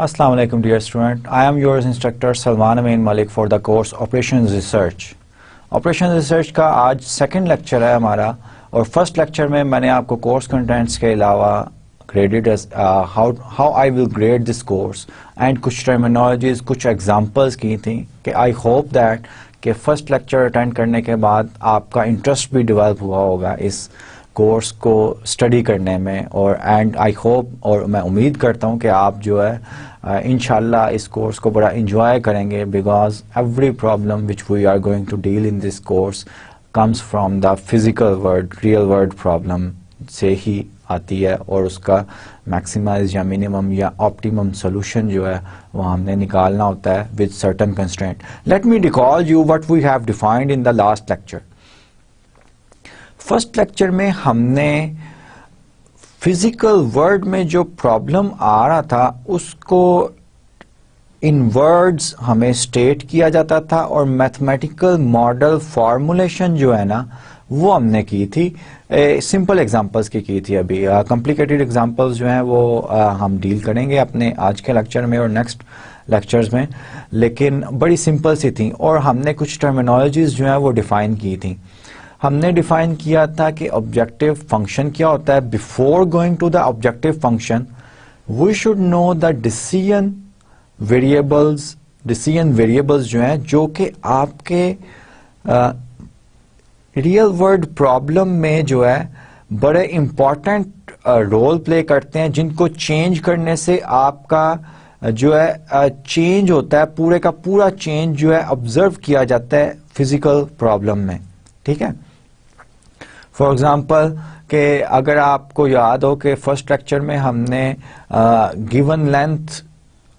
Assalamu alaikum dear student. I am yours instructor Salman Amin Malik for the course Operations Research. Operations Research का आज second lecture है हमारा और first lecture में मैंने आपको कोर्स कंटेंट्स के अलावा graded how I will grade this course and कुछ टर्मिनोलॉजीज कुछ एग्जांपल्स की थी कि आई होप दैट कि फर्स्ट लेक्चर अटेंड करने के बाद आपका इंटरेस्ट भी डेवलप हुआ होगा इस कोर्स को स्टडी करने में और एंड आई होप और मैं उम्मीद करता हूँ कि आप जो है इंशाल्लाह इस कोर्स को बड़ा इंजॉय करेंगे because every problem which we are going to deal in this course comes from the physical world real world problem से ही आती है और उसका मैक्सिमाइज या मिनिमम या ऑप्टिमम सोल्यूशन जो है वो हमने निकालना होता है with certain constraint. Let me recall you what we have defined in the last lecture. First lecture में हमने फिजिकल वर्ल्ड में जो प्रॉब्लम आ रहा था उसको इन वर्ड्स हमें स्टेट किया जाता था और मैथमेटिकल मॉडल फॉर्मुलेशन जो है ना वो हमने की थी. सिंपल एग्जांपल्स की थी. अभी कॉम्प्लिकेटेड एग्जांपल्स जो हैं वो हम डील करेंगे अपने आज के लेक्चर में और नेक्स्ट लेक्चर्स में, लेकिन बड़ी सिंपल सी थी और हमने कुछ टर्मिनोलॉजीज जो हैं वो डिफाइन की थी. हमने डिफाइन किया था कि ऑब्जेक्टिव फंक्शन क्या होता है. Before going to the objective function we should know the decision variables जो हैं जो कि आपके रियल वर्ल्ड प्रॉब्लम में जो है बड़े इंपॉर्टेंट रोल प्ले करते हैं, जिनको चेंज करने से आपका जो है चेंज होता है, पूरे का पूरा चेंज जो है ऑब्जर्व किया जाता है फिजिकल प्रॉब्लम में. ठीक है. फॉर एग्जाम्पल कि अगर आपको याद हो कि फर्स्ट लेक्चर में हमने गिवन लेंथ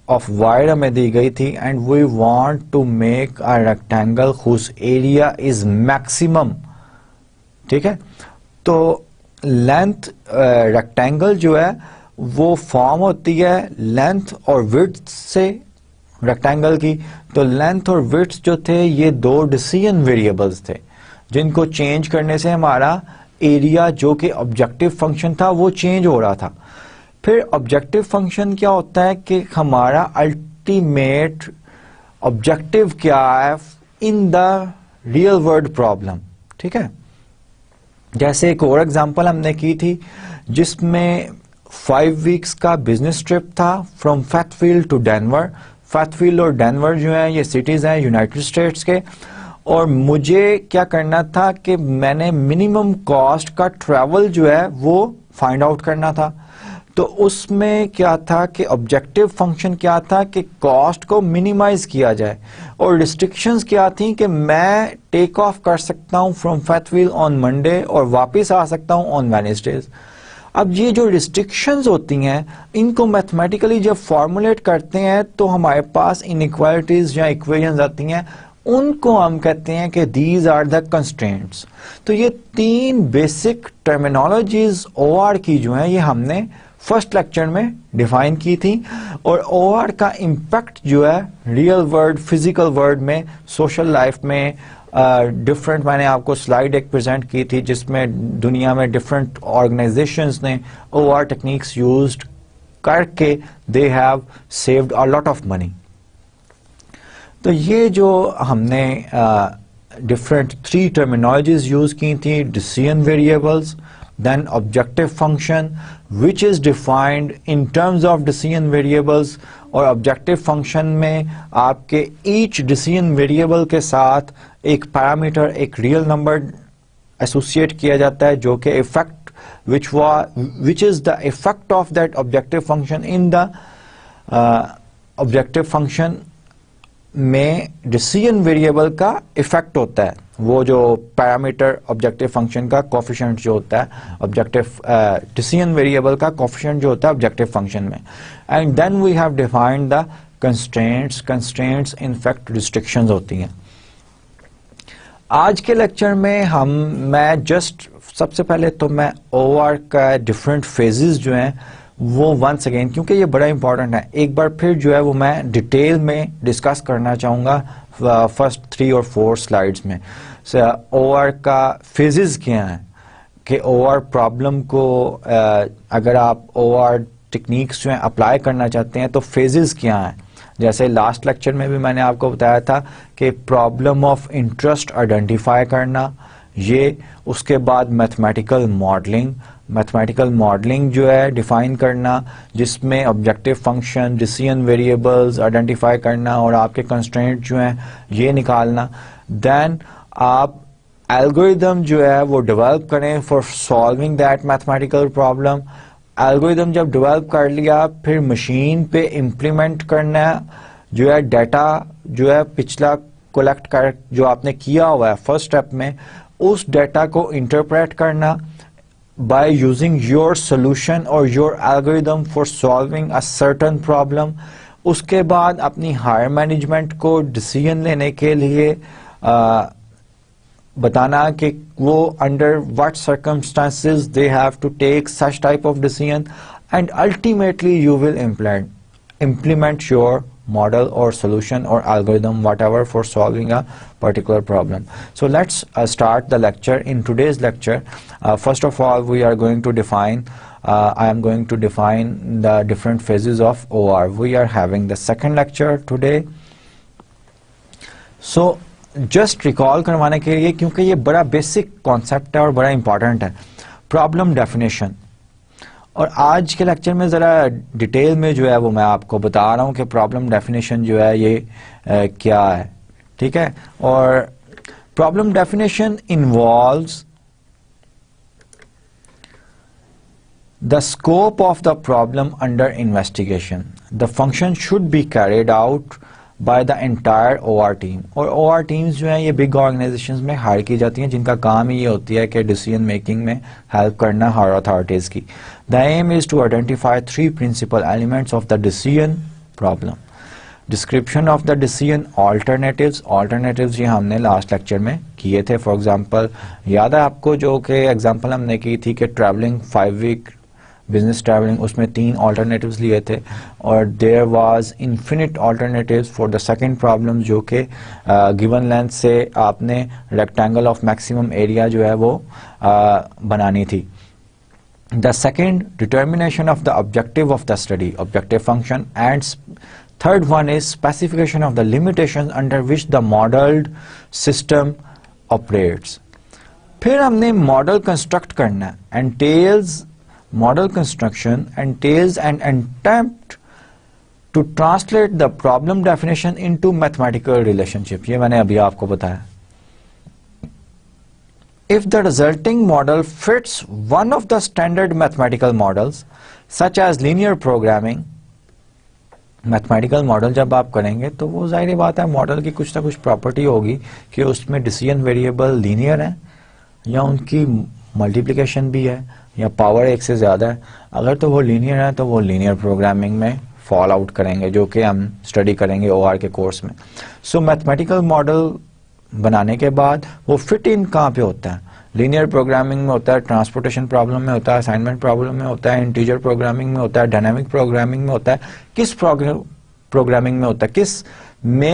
ऑफ वायर हमें दी गई थी and we want to make a rectangle whose area is maximum. ठीक है. तो लेंथ रेक्टेंगल जो है वो फॉर्म होती है लेंथ और विड्थ से रेक्टेंगल की. तो लेंथ और विड्थ जो थे ये दो डिसीजन वेरिएबल्स थे जिनको चेंज करने से हमारा एरिया जो कि ऑब्जेक्टिव फंक्शन था वो चेंज हो रहा था. फिर ऑब्जेक्टिव फंक्शन क्या होता है कि हमारा अल्टीमेट ऑब्जेक्टिव क्या है in the real world problem. ठीक है. जैसे एक और एग्जांपल हमने की थी जिसमें 5 वीक्स का बिजनेस ट्रिप था फ्रॉम फैथफील्ड टू डेनवर. फैथफील्ड और डेनवर जो है ये सिटीज हैं यूनाइटेड स्टेट्स के और मुझे क्या करना था कि मैंने मिनिमम कॉस्ट का ट्रैवल जो है वो फाइंड आउट करना था. तो उसमें क्या था कि ऑब्जेक्टिव फंक्शन क्या था कि कॉस्ट को मिनिमाइज किया जाए और रिस्ट्रिक्शंस क्या थी कि मैं टेक ऑफ कर सकता हूं फ्रॉम फैथफील्ड ऑन मंडे और वापस आ सकता हूं ऑन वेडनेसडेज. अब ये जो रिस्ट्रिक्शंस होती हैं इनको मैथमेटिकली जब फॉर्मुलेट करते हैं तो हमारे पास इनइक्वालिटीज या इक्वेशंस आती हैं, उनको हम कहते हैं कि दीज आर द कंस्ट्रेंट्स. तो ये 3 बेसिक टर्मिनोलॉजीज ओआर की जो है ये हमने फर्स्ट लेक्चर में डिफाइन की थी और ओआर का इम्पैक्ट जो है रियल वर्ल्ड फिजिकल वर्ल्ड में सोशल लाइफ में डिफरेंट मैंने आपको स्लाइड एक प्रेजेंट की थी जिसमें दुनिया में डिफरेंट ऑर्गेनाइजेशंस ने ओआर टेक्निक्स यूज्ड करके they have saved a lot of money. तो ये जो हमने डिफरेंट 3 टर्मिनोलॉजीज यूज की थी, decision variables, then objective function which is defined in terms of decision variables और objective function में आपके each decision variable के साथ एक पैरामीटर एक real number associate किया जाता है जो कि effect which is the effect of that objective function in the objective function में डिसीजन वेरिएबल का इफेक्ट होता है. वो जो पैरामीटर ऑब्जेक्टिव फंक्शन का कोफिशिएंट जो होता है ऑब्जेक्टिव डिसीजन वेरिएबल का कोफिशिएंट जो होता है ऑब्जेक्टिव फंक्शन में. And then we have defined the constraints in fact restrictions होती हैं. आज के लेक्चर में मैं जस्ट सबसे पहले तो मैं ओआर का डिफरेंट फेजेस जो हैं वो वंस अगेन क्योंकि ये बड़ा इंपॉर्टेंट है एक बार फिर जो है वो मैं डिटेल में डिस्कस करना चाहूँगा फर्स्ट 3 और 4 स्लाइड्स में. ओआर का फेजेस क्या हैं कि ओआर प्रॉब्लम को अगर आप ओआर टेक्निक्स जो हैं अप्लाई करना चाहते हैं तो फेजेस क्या हैं। जैसे लास्ट लेक्चर में भी मैंने आपको बताया था कि प्रॉब्लम ऑफ इंटरेस्ट आइडेंटिफाई करना, ये उसके बाद मैथमेटिकल मॉडलिंग जो है डिफाइन करना, जिसमें objective function, decision variables identify करना और आपके कंस्ट्रेंट जो हैं ये निकालना। देन आप एल्गोरिदम जो है वो डेवलप करें for solving that mathematical problem. Algorithm जब डेवलप कर लिया फिर मशीन पे इम्प्लीमेंट करना जो है, डाटा जो है पिछला कलेक्ट कर जो आपने किया हुआ है फर्स्ट स्टेप में, उस डाटा को इंटरप्रेट करना by using your solution or your algorithm for solving a certain problem। उसके बाद अपनी हायर मैनेजमेंट को डिसीजन लेने के लिए बताना कि वो under what circumstances they have to take such type of decision, and ultimately you will implement your model or solution or algorithm, whatever, for solving a particular problem. So let's start the lecture. In today's lecture, first of all we are going to define I am going to define the different phases of OR. We are having the second lecture today. So just recall करवाने के लिए, क्योंकि ये बड़ा basic concept है और बड़ा important है, प्रॉब्लम डेफिनेशन। और आज के लेक्चर में ज़रा डिटेल में जो है वो मैं आपको बता रहा हूँ कि प्रॉब्लम डेफिनेशन जो है ये क्या है, ठीक है। और problem definition involves the scope of the problem under investigation. The function should be carried out by the entire OR team. और OR टीम्स जो हैं ये बिग ऑर्गेनाइजेशंस में हायर की जाती हैं, जिनका काम ही ये होती है कि डिसीजन मेकिंग में हेल्प करना हायर अथॉरिटीज़ की। The aim is to identify 3 principal elements of the decision problem. Description of the decision, alternatives ये हमने लास्ट लेक्चर में किए थे। फॉर एग्जाम्पल याद है आपको जो कि एग्जाम्पल हमने की थी कि ट्रैवलिंग 5 वीक बिजनेस ट्रैवलिंग, उसमें 3 ऑल्टरनेटिव्स लिए थे और there was infinite alternatives for the second problem, जो कि गिवन लेंथ से आपने रेक्टेंगल ऑफ मैक्सिमम एरिया जो है वो बनानी थी। The second, determination of the objective of the study, objective function, and third one is specification of the limitations under which the modelled system operates. फिर हमने model construct करना, एंटेल्स model construction entails an attempt to translate the problem definition into mathematical relationship। ये मैंने अभी आपको बताया। If the resulting model fits one of the standard mathematical models such as linear programming, mathematical model जब आप करेंगे तो वो जाहिर बात है मॉडल की कुछ ना कुछ प्रॉपर्टी होगी कि उसमें डिसीजन वेरिएबल लीनियर है या उनकी मल्टीप्लिकेशन भी है या पावर एक से ज़्यादा है। अगर तो वो लीनियर है तो वो लीनियर प्रोग्रामिंग में फॉल आउट करेंगे, जो कि हम स्टडी करेंगे OR के कोर्स में। सो मैथमेटिकल मॉडल बनाने के बाद वो फिट इन कहाँ पे होता है? लीनियर प्रोग्रामिंग में होता है, ट्रांसपोर्टेशन प्रॉब्लम में होता है, असाइनमेंट प्रॉब्लम में होता है, इंटीजर प्रोग्रामिंग में होता है, डायनामिक प्रोग्रामिंग में होता है। किस प्रोग्रामिंग में होता है,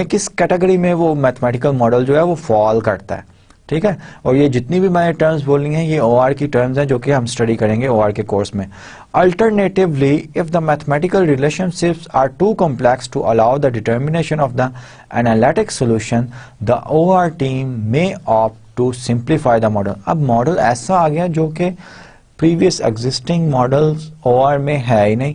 किस कैटेगरी में वो मैथमेटिकल मॉडल जो है वो फॉल करता है, ठीक है। और ये जितनी भी मैंने टर्म्स बोली हैं ये OR की टर्म्स हैं जो कि हम स्टडी करेंगे OR के कोर्स में। Alternatively, if the mathematical relationships are too complex to allow the determination of the analytic solution, the OR team may opt to simplify the model. अब मॉडल ऐसा आ गया जो कि प्रीवियस एग्जिस्टिंग मॉडल्स OR में है ही नहीं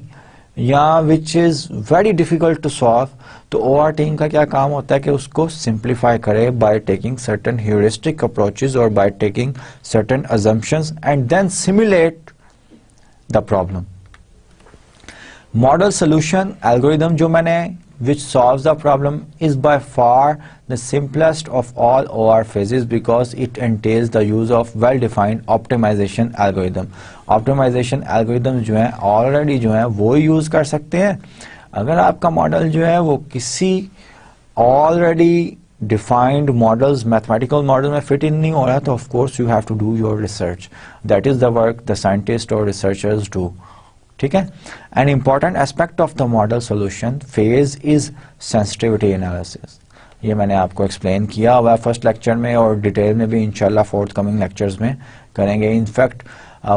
या which is very difficult to solve, तो OR टीम का क्या काम होता है कि उसको सिंप्लीफाई करे by taking certain heuristic approaches और by taking certain assumptions and then simulate the problem. Model solution algorithm जो मैंने which solves the problem is by far the simplest of all OR phases because it entails the use of well-defined optimization algorithm। Optimization algorithm जो है already जो है वो use कर सकते हैं। अगर आपका मॉडल जो है वो किसी already defined models, mathematical model में fit in नहीं हो रहा तो of course you have to do your research। That is the work the scientists or researchers do। ठीक है। An important aspect of the model solution phase is sensitivity analysis। ये मैंने आपको एक्सप्लेन किया हुआ है फर्स्ट लेक्चर में, और डिटेल में भी इंशाल्लाह फोर्थ कमिंग लेक्चर्स में करेंगे। In fact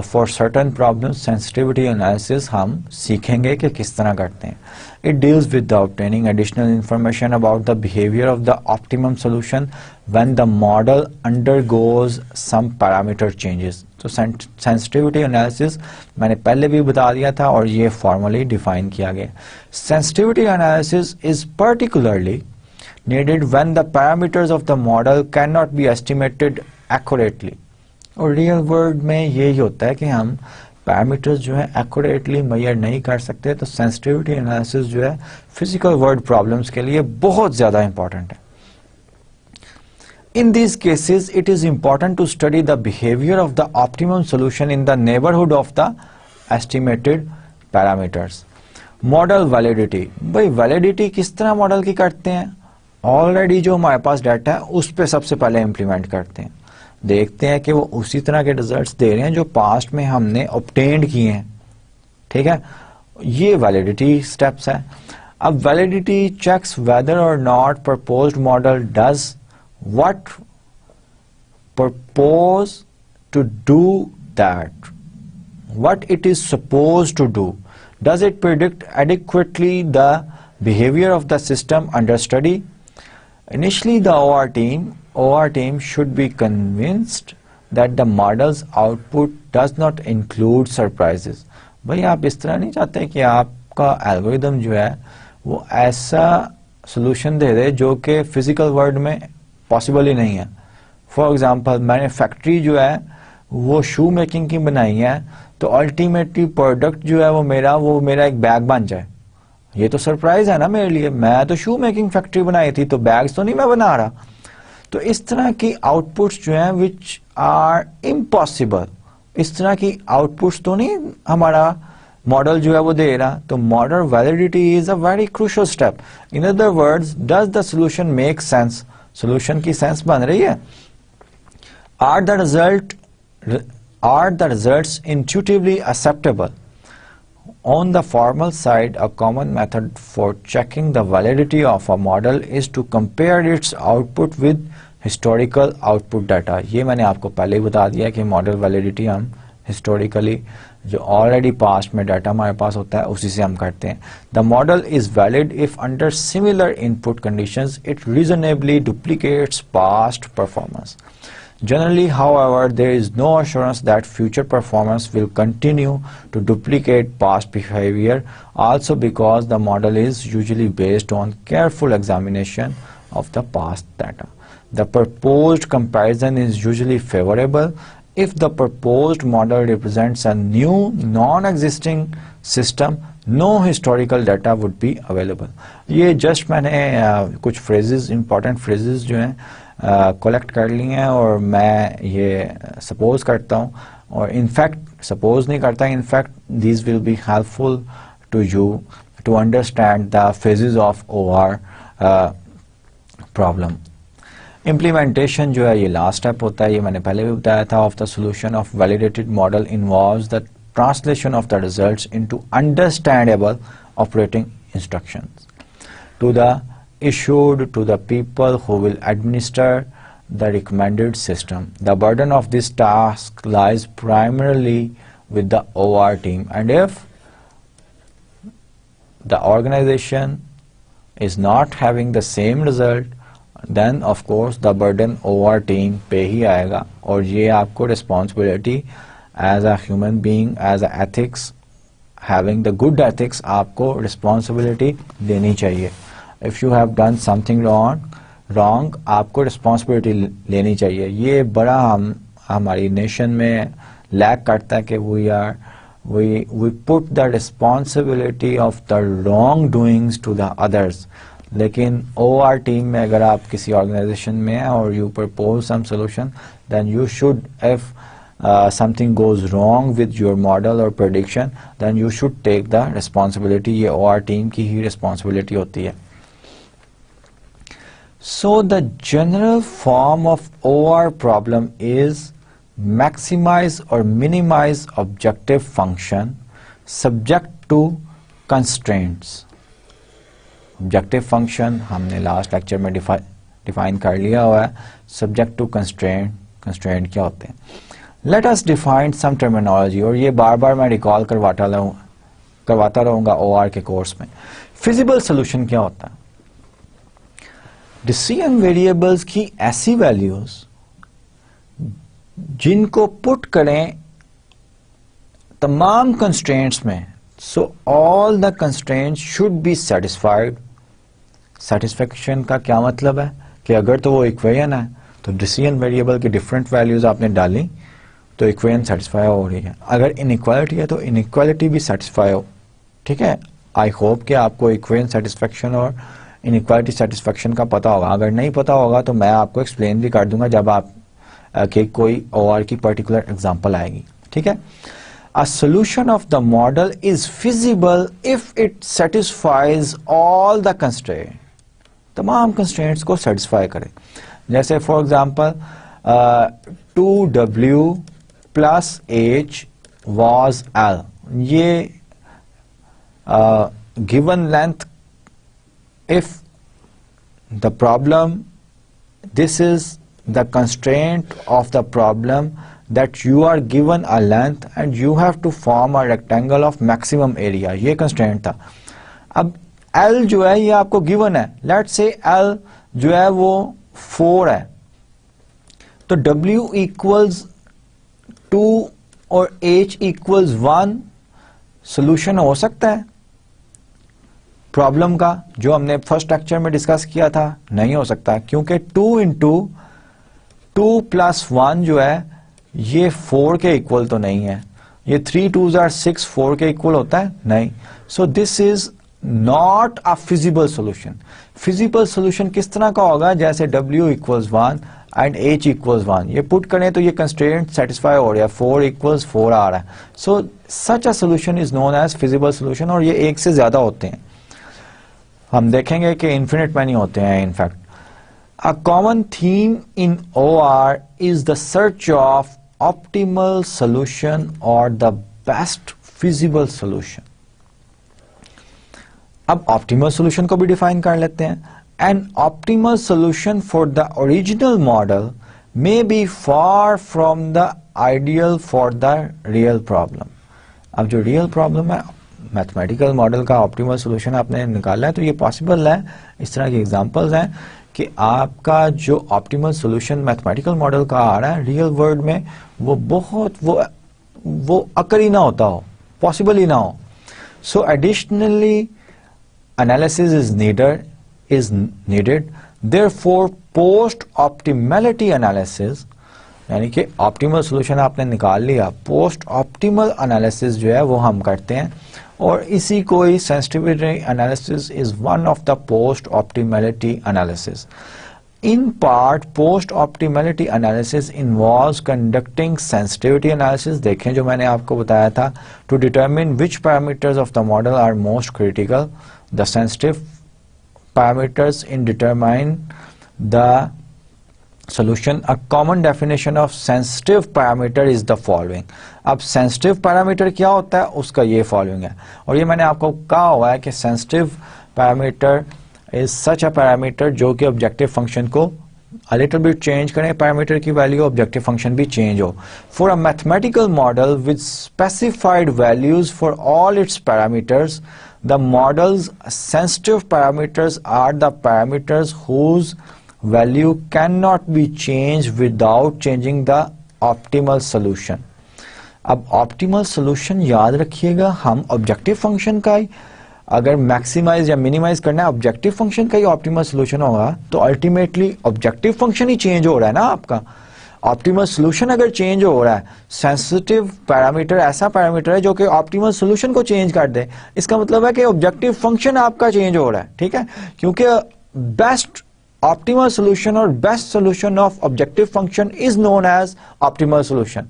for certain problems sensitivity analysis हम सीखेंगे कि किस तरह करते हैं। It deals with the obtaining additional information about the behaviour of the optimum solution when the model undergoes some parameter changes. तो सेंसिटिविटी एनालिसिस मैंने पहले भी बता दिया था और ये फॉर्मली डिफाइन किया गया। Sensitivity analysis is particularly needed when the parameters of the model cannot be estimated accurately। और रियल वर्ल्ड में यही होता है कि हम पैरामीटर्स जो है एक्यूरेटली मेजर नहीं कर सकते, तो सेंसिटिविटी एनालिसिस जो है फिजिकल वर्ल्ड प्रॉब्लम्स के लिए बहुत ज्यादा इंपॉर्टेंट है। In these cases, it is important to study the behavior of the optimum solution in the neighborhood of the estimated parameters। Model validity, भाई वैलिडिटी किस तरह मॉडल की करते हैं? ऑलरेडी जो हमारे पास डाटा है उस पे सबसे पहले इंप्लीमेंट करते हैं, देखते हैं कि वो उसी तरह के रिजल्ट्स दे रहे हैं जो पास्ट में हमने ऑब्टेन्ड किए हैं। ठीक है, ये वैलिडिटी स्टेप्स है। अब validity checks whether or not proposed model does what propose to do that, what it is suppose to do, does it predict adequately the behavior of the system under study। Initially, the OR team should be convinced that the model's output does not include surprises। भाई आप इस तरह नहीं चाहते कि आपका algorithm जो है वो ऐसा सोल्यूशन दे दे जो कि फिजिकल वर्ल्ड में पॉसिबल ही नहीं है। फॉर एग्जांपल, मैंने फैक्ट्री जो है वो शू मेकिंग की बनाई है, तो अल्टीमेटली प्रोडक्ट जो है वो मेरा एक बैग बन जाए, ये तो सरप्राइज है ना मेरे लिए। मैं तो शू मेकिंग फैक्ट्री बनाई थी, तो बैग्स तो नहीं मैं बना रहा। तो इस तरह की आउटपुट्स जो हैं विच आर इम्पॉसिबल, इस तरह की आउटपुट्स तो नहीं हमारा मॉडल जो है वो दे रहा। तो model validity is a very crucial step. In other words, does the solution make sense, solution की सेंस बन रही है। Are the results intuitively acceptable. On the formal side, a common method for checking the validity of a model is to compare its output with historical output data। ये मैंने आपको पहले ही बता दिया कि मॉडल वैलिडिटी हम हिस्टोरिकली जो already past में डाटा हमारे पास होता है उसी से हम करते हैं। The model is valid if under similar input conditions it reasonably duplicates past performance। Generally, however, there is no assurance that future performance will continue to duplicate past behavior, also because the model is usually based on careful examination of the past data। The proposed comparison is usually favorable if the proposed model represents a new non-existing system, no historical data would be available। ये just मैंने कुछ phrases, important phrases जो हैं collect कर ली हैं और मैं ये सपोज करता हूँ, और इनफैक्ट सपोज नहीं करता, in fact these will be helpful to you to understand the phases of OR problem. Implementation जो है ये लास्ट स्टेप होता है, ये मैंने पहले भी बताया था। Of the solution of validated model involves the translation of the results into understandable operating instructions to the issued to the people who will administer the recommended system। The burden of this task lies primarily with the OR team, and if the organization is not having the same result, then of course the burden OR team पे ही आएगा। और ये आपको responsibility as a human being, as a ethics, having the good ethics, आपको responsibility लेनी चाहिए। If you have done something wrong, आपको responsibility लेनी चाहिए। ये बड़ा हमारी नेशन में लैक करता है कि we put the responsibility of the wrong doings to the others। लेकिन OR टीम में अगर आप किसी ऑर्गेनाइजेशन में हैं और you propose some solution, then you should, if something goes wrong with your model or prediction, then you should take the responsibility। ये OR team की ही रिस्पॉन्सिबिलिटी होती है। So the general form of OR problem is maximize or minimize objective function subject to constraints। Objective function हमने last lecture में define कर लिया हुआ है, सब्जेक्ट टू कंस्ट्रेंट, कंस्ट्रेंट क्या होते हैं। लेट अस डिफाइन सम टर्मिनोलॉजी, और ये बार बार मैं रिकॉल करवाता रहूंगा OR के कोर्स में। फिजिबल सोल्यूशन क्या होता है? डिसीजन वेरिएबल्स की ऐसी वैल्यूज जिनको पुट करें तमाम कंस्ट्रेंट्स में, so all the constraints should be satisfied. Satisfaction का क्या मतलब है कि अगर तो वो इक्वेशन है तो डिसीजन वेरिएबल की डिफरेंट वैल्यूज आपने डाली तो इक्वेशन सेटिस्फाई हो रही है। अगर इनइक्वालिटी है तो इनइक्वालिटी भी सेटिस्फाई हो, ठीक है। आई होप कि आपको इक्वेशन सेटिस्फेक्शन और इनइक्वालिटी सेटिस्फेक्शन का पता होगा। अगर नहीं पता होगा तो मैं आपको एक्सप्लेन भी कर दूंगा जब आप के कोई OR की पर्टिकुलर एग्जांपल आएगी, ठीक है। A solution of the model is feasible if it satisfies all the constraints. तमाम constraints को satisfy करे। जैसे for example 2W plus H was L, ये given length, if the problem, this is the constraint of the problem, that you are given a length and you have to form a rectangle of maximum area, ये constraint था। अब L जो है ये आपको given है, let's say L जो है वो 4 है, तो W equals 2 और H equals 1 solution हो सकता है प्रॉब्लम का, जो हमने फर्स्ट लेक्चर में डिस्कस किया था? नहीं हो सकता, क्योंकि 2 into 2 plus 1 जो है ये 4 के इक्वल तो नहीं है। ये 3 2s are 6, 4 के इक्वल होता है? नहीं। सो this is not a feasible solution. Feasible solution किस तरह का होगा? जैसे W equals 1 and H equals 1, ये पुट करें तो ये कंस्ट्रेंट सेटिस्फाई हो रहा है, 4 equals 4 आ रहा है। So such a solution is known as feasible solution, और ये एक से ज्यादा होते हैं। हम देखेंगे कि इन्फिनिट में नहीं होते हैं in fact. A common theme in OR is the search of optimal solution or the best feasible solution. अब optimal solution को भी define कर लेते हैं। An optimal solution for the original model may be far from the ideal for the real problem. अब जो real problem है, mathematical model का ऑप्टिमल सोल्यूशन आपने निकाला है, तो ये पॉसिबल है। इस तरह के एग्जांपल्स हैं कि आपका जो ऑप्टिमल सॉल्यूशन मैथमेटिकल मॉडल का आ रहा है रियल वर्ल्ड में वो बहुत वो अकर ही ना होता हो, पॉसिबल ही ना हो। So additionally analysis is needed, therefore post optimality analysis, यानी कि ऑप्टिमल सॉल्यूशन आपने निकाल लिया, पोस्ट ऑप्टिमल एनालिसिस जो है वो हम करते हैं, और इसी को ही sensitivity analysis is one of the post optimality analysis. In part post optimality analysis involves conducting sensitivity analysis, देखें जो मैंने आपको बताया था, to determine which parameters of the model are most critical, the sensitive parameters in determine the solution. A common definition of sensitive parameter is the following. अब sensitive parameter क्या होता है उसका ये following है, और ये मैंने आपको कहा हुआ है कि sensitive parameter is such a parameter जो कि objective function को a little bit change करें, parameter की value objective function भी change हो। For a mathematical model with specified values for all its parameters, the model's sensitive parameters are the parameters whose value cannot be changed without changing the optimal solution. अब optimal solution याद रखिएगा, हम objective function का ही अगर maximise या minimise करना है, objective function का ही ऑप्टिमल सोल्यूशन होगा, तो अल्टीमेटली ऑब्जेक्टिव फंक्शन ही चेंज हो रहा है ना आपका। ऑप्टिमल सोल्यूशन अगर चेंज हो रहा है, सेंसिटिव पैरामीटर ऐसा पैरामीटर है जो कि ऑप्टिमल सोल्यूशन को चेंज कर दे, इसका मतलब है कि ऑब्जेक्टिव फंक्शन आपका चेंज हो रहा है, ठीक है। क्योंकि बेस्ट ऑप्टिमल सोल्यूशन और best solution of objective function is known as optimal solution.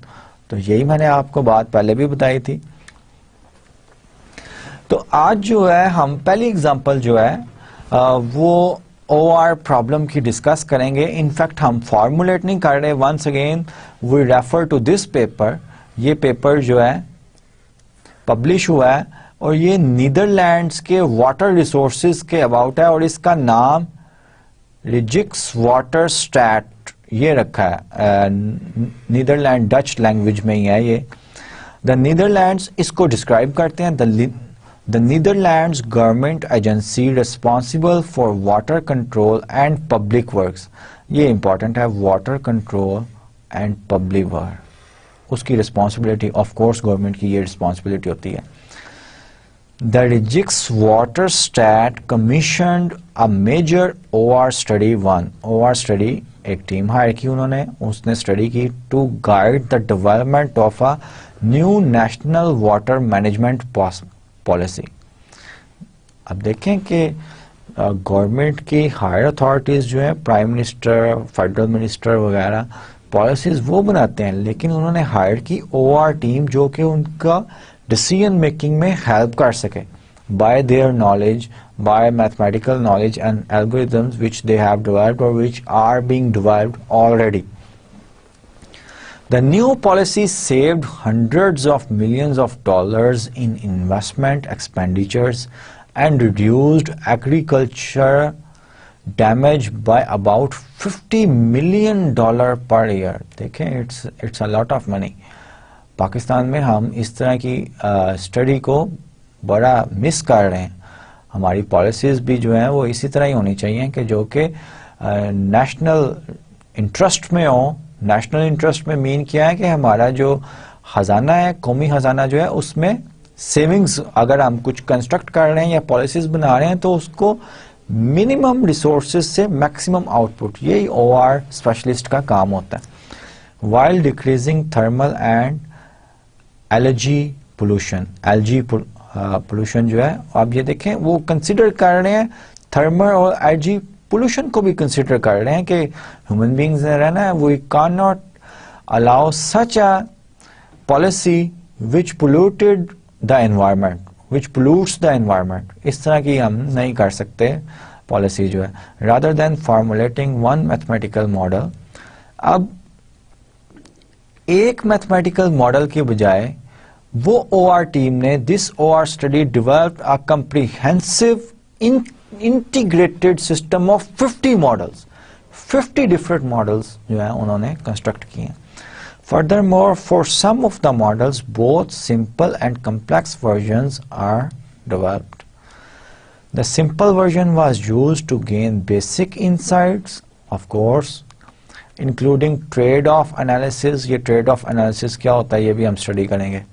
तो यही मैंने आपको बात पहले भी बताई थी। तो आज जो है हम पहली एग्जांपल जो है वो OR प्रॉब्लम की डिस्कस करेंगे। इनफैक्ट हम फॉर्मुलेट नहीं कर रहे, once again we refer to this paper. ये पेपर जो है पब्लिश हुआ है और ये नीदरलैंड्स के वाटर रिसोर्सेज के अबाउट है, और इसका नाम रिजिक्स वाटर स्टैट ये रखा है, नीदरलैंड डच लैंग्वेज में ही है ये। द नीदरलैंड्स इसको डिस्क्राइब करते हैं, the Netherlands government agency responsible for water control and public works. ये इंपॉर्टेंट है, water control and public work, उसकी रिस्पॉन्सिबिलिटी ऑफ कोर्स गवर्नमेंट की ये रिस्पॉन्सिबिलिटी होती है। The Rijkswaterstaat commissioned a major OR study 1। OR study एक team hire की उन्होंने, उसने स्टडी की to guide the development of a new national water management policy. अब देखें कि गवर्नमेंट की हायर अथॉरिटीज जो है, प्राइम मिनिस्टर, फेडरल मिनिस्टर वगैरह, पॉलिसीज वो बनाते हैं, लेकिन उन्होंने हायर की OR टीम जो कि उनका डिसीजन मेकिंग में हेल्प कर सके bye their knowledge, by mathematical knowledge and algorithms which they have developed or which are being developed already. The new policy saved hundreds of millions of dollars in investment expenditures and reduced agriculture damage by about $50 million per year. देखें, it's a lot of money. Pakistan में हम इस तरह की study को बड़ा miss कर रहे हैं। हमारी पॉलिसीज भी जो हैं वो इसी तरह ही होनी चाहिए कि जो कि नेशनल इंटरेस्ट में हो। नेशनल इंटरेस्ट में मीन क्या है कि हमारा जो खजाना है, कौमी खजाना जो है, उसमें सेविंग्स, अगर हम कुछ कंस्ट्रक्ट कर रहे हैं या पॉलिसीज बना रहे हैं तो उसको मिनिमम रिसोर्सेज से मैक्सिमम आउटपुट, यही OR स्पेशलिस्ट का काम होता है। While decreasing thermal and allergy pollution, LG pollution जो है, आप ये देखें वो कंसिडर कर रहे हैं, थर्मल और एलर्जी पोल्यूशन को भी कंसिडर कर रहे हैं कि ह्यूमन बींग्स ने रहना है, we can not allow such a policy which polluted the environment, which pollutes the environment. इस तरह की हम नहीं कर सकते पॉलिसी जो है। Rather than formulating one mathematical model, अब एक मैथमेटिकल मॉडल के बजाय वो OR टीम ने, this OR study developed a comprehensive integrated system of 50 models, 50 different models जो है उन्होंने कंस्ट्रक्ट किए हैं। Furthermore, for some of the models, both simple and complex versions are developed. The simple version was used to gain basic insights, of course, including trade-off analysis. ये trade-off analysis क्या होता है ये भी हम study करेंगे.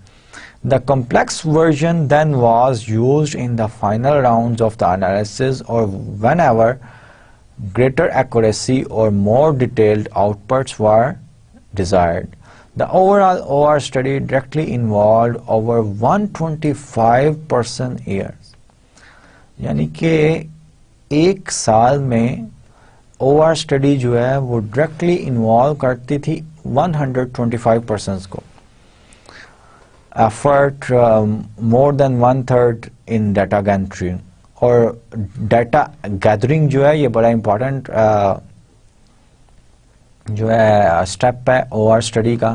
The complex version then was used in the final rounds of the analysis or whenever greater accuracy or more detailed outputs were desired. The overall OR study directly involved over 125 person years. यानी कि एक साल में OR study जो है वो directly involve करती थी 125 persons को. Effort more than 1/3 in data gathering, और डाटा गैदरिंग जो है ये बड़ा इंपॉर्टेंट जो है स्टेप है OR स्टडी का.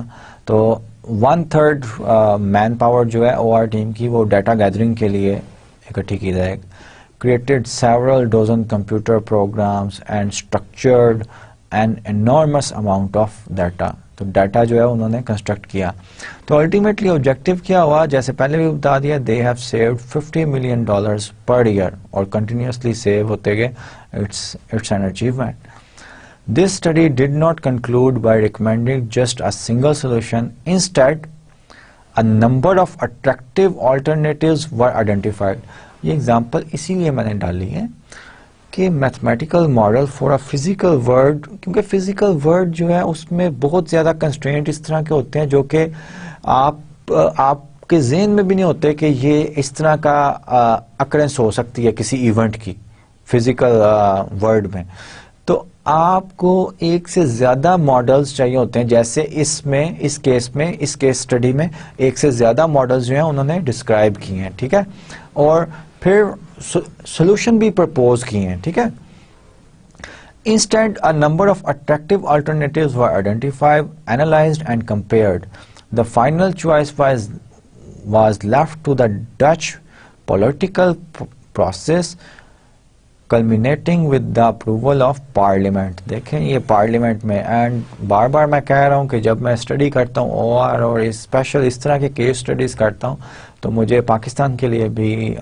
तो 1/3 मैन पावर जो है OR टीम की वो डाटा गैदरिंग के लिए इकट्ठी की जाएगी. Created several dozen computer programs and structured an enormous amount of data. तो डाटा जो है उन्होंने कंस्ट्रक्ट किया. तो अल्टीमेटली ऑब्जेक्टिव क्या हुआ, जैसे पहले भी बता दिया, they have saved $50 million per year और कंटिन्यूसली सेव होते गए. It's an achievement. This study did not conclude by recommending just a single solution. Instead, a number of attractive alternatives were identified. ये एग्जाम्पल इसीलिए मैंने डाली है कि mathematical model for a physical world, क्योंकि physical world जो है उसमें बहुत ज़्यादा कंस्ट्रेंट इस तरह के होते हैं जो कि आपके ज़हन में भी नहीं होते कि ये इस तरह का अकरेंस हो सकती है किसी इवेंट की फिजिकल वर्ल्ड में. तो आपको एक से ज्यादा मॉडल्स चाहिए होते हैं. जैसे इसमें इस केस स्टडी में एक से ज्यादा मॉडल्स जो हैं उन्होंने डिस्क्राइब किए हैं, ठीक है, और फिर सॉल्यूशन भी प्रपोज किए हैं, ठीक है. Instead, a number of attractive alternatives were identified, analyzed and compared. The final choice was left to the Dutch political process culminating with the approval of parliament. देखें ये पार्लियामेंट में, एंड बार बार मैं कह रहा हूँ कि जब मैं स्टडी करता हूँ ओआर और स्पेशल इस तरह के केस स्टडीज़ करता हूँ तो मुझे पाकिस्तान के लिए भी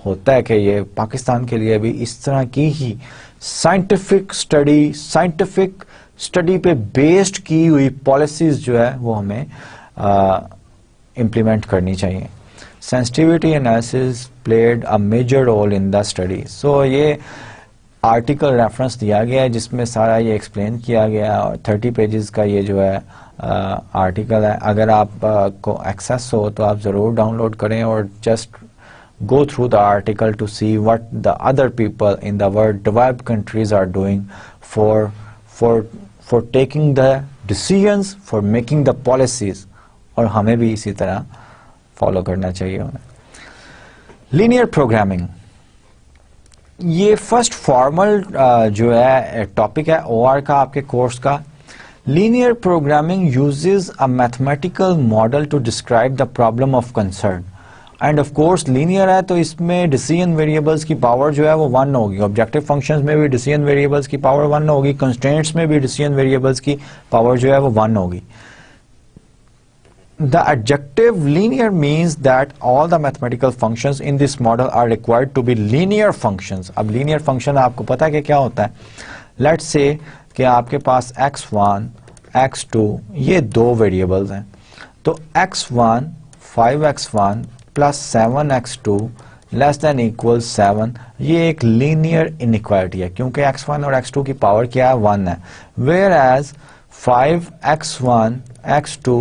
होता है कि ये पाकिस्तान के लिए भी इस तरह की ही साइंटिफिक स्टडी पे बेस्ड की हुई पॉलिसीज जो है वो हमें इम्प्लीमेंट करनी चाहिए। Sensitivity analysis played a major role in the study. So ये आर्टिकल रेफरेंस दिया गया है जिसमें सारा ये एक्सप्लेन किया गया है और 30 पेजेस का ये जो है आर्टिकल है। अगर आप को एक्सेस हो तो आप ज़रूर डाउनलोड करें और just go through the article to see what the other people in the world developed countries are doing for taking the decisions, for making the policies, और हमें भी इसी तरह फॉलो करना चाहिए उन्हें। लीनियर प्रोग्रामिंग, ये फर्स्ट फॉर्मल जो है टॉपिक है ओआर का आपके कोर्स का। Linear programming uses a mathematical model to describe the problem of concern, and of course linear है तो इसमें डिसीजन वेरिएबल्स की पावर जो है वो 1 होगी। ऑब्जेक्टिव फंक्शंस में भी डिसीजन वेरिएबल्स की पावर 1 होगी, कंस्ट्रेंट्स में भी डिसीजन वेरिएबल्स की पावर जो है वो 1 होगी। The adjective linear means that all the mathematical functions in this model are required to be linear functions। अब linear function आपको पता है कि क्या होता है। Let's say कि आपके पास x1, x2 ये दो वेरिएबल्स हैं, तो x1 5x1 plus 7x2 less than equal 7, ये एक लीनियर इनइक्वालिटी है क्योंकि x1 और x2 की पावर क्या है 1 है। Where as 5x1 x2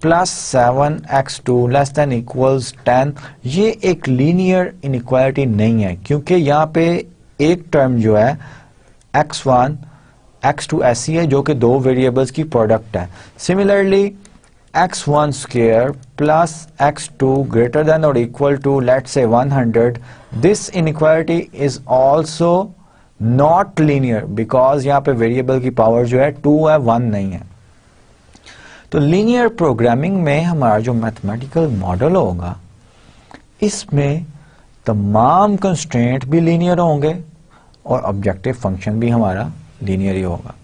plus 7x2 less than equals 10, ये एक लीनियर इनइक्वालिटी नहीं है क्योंकि यहाँ पे एक टर्म जो है x1 x2 ऐसी है जो कि दो वेरिएबल्स की प्रोडक्ट है। Similarly x1 square plus x2 greater than or equal to let's say 100, this inequality is also not linear because यहाँ पे वेरिएबल की पावर जो है 2 है 1 नहीं है। तो लीनियर प्रोग्रामिंग में हमारा जो मैथमेटिकल मॉडल होगा इसमें तमाम कंस्ट्रेंट भी लीनियर होंगे और ऑब्जेक्टिव फंक्शन भी हमारा लीनियर ही होगा।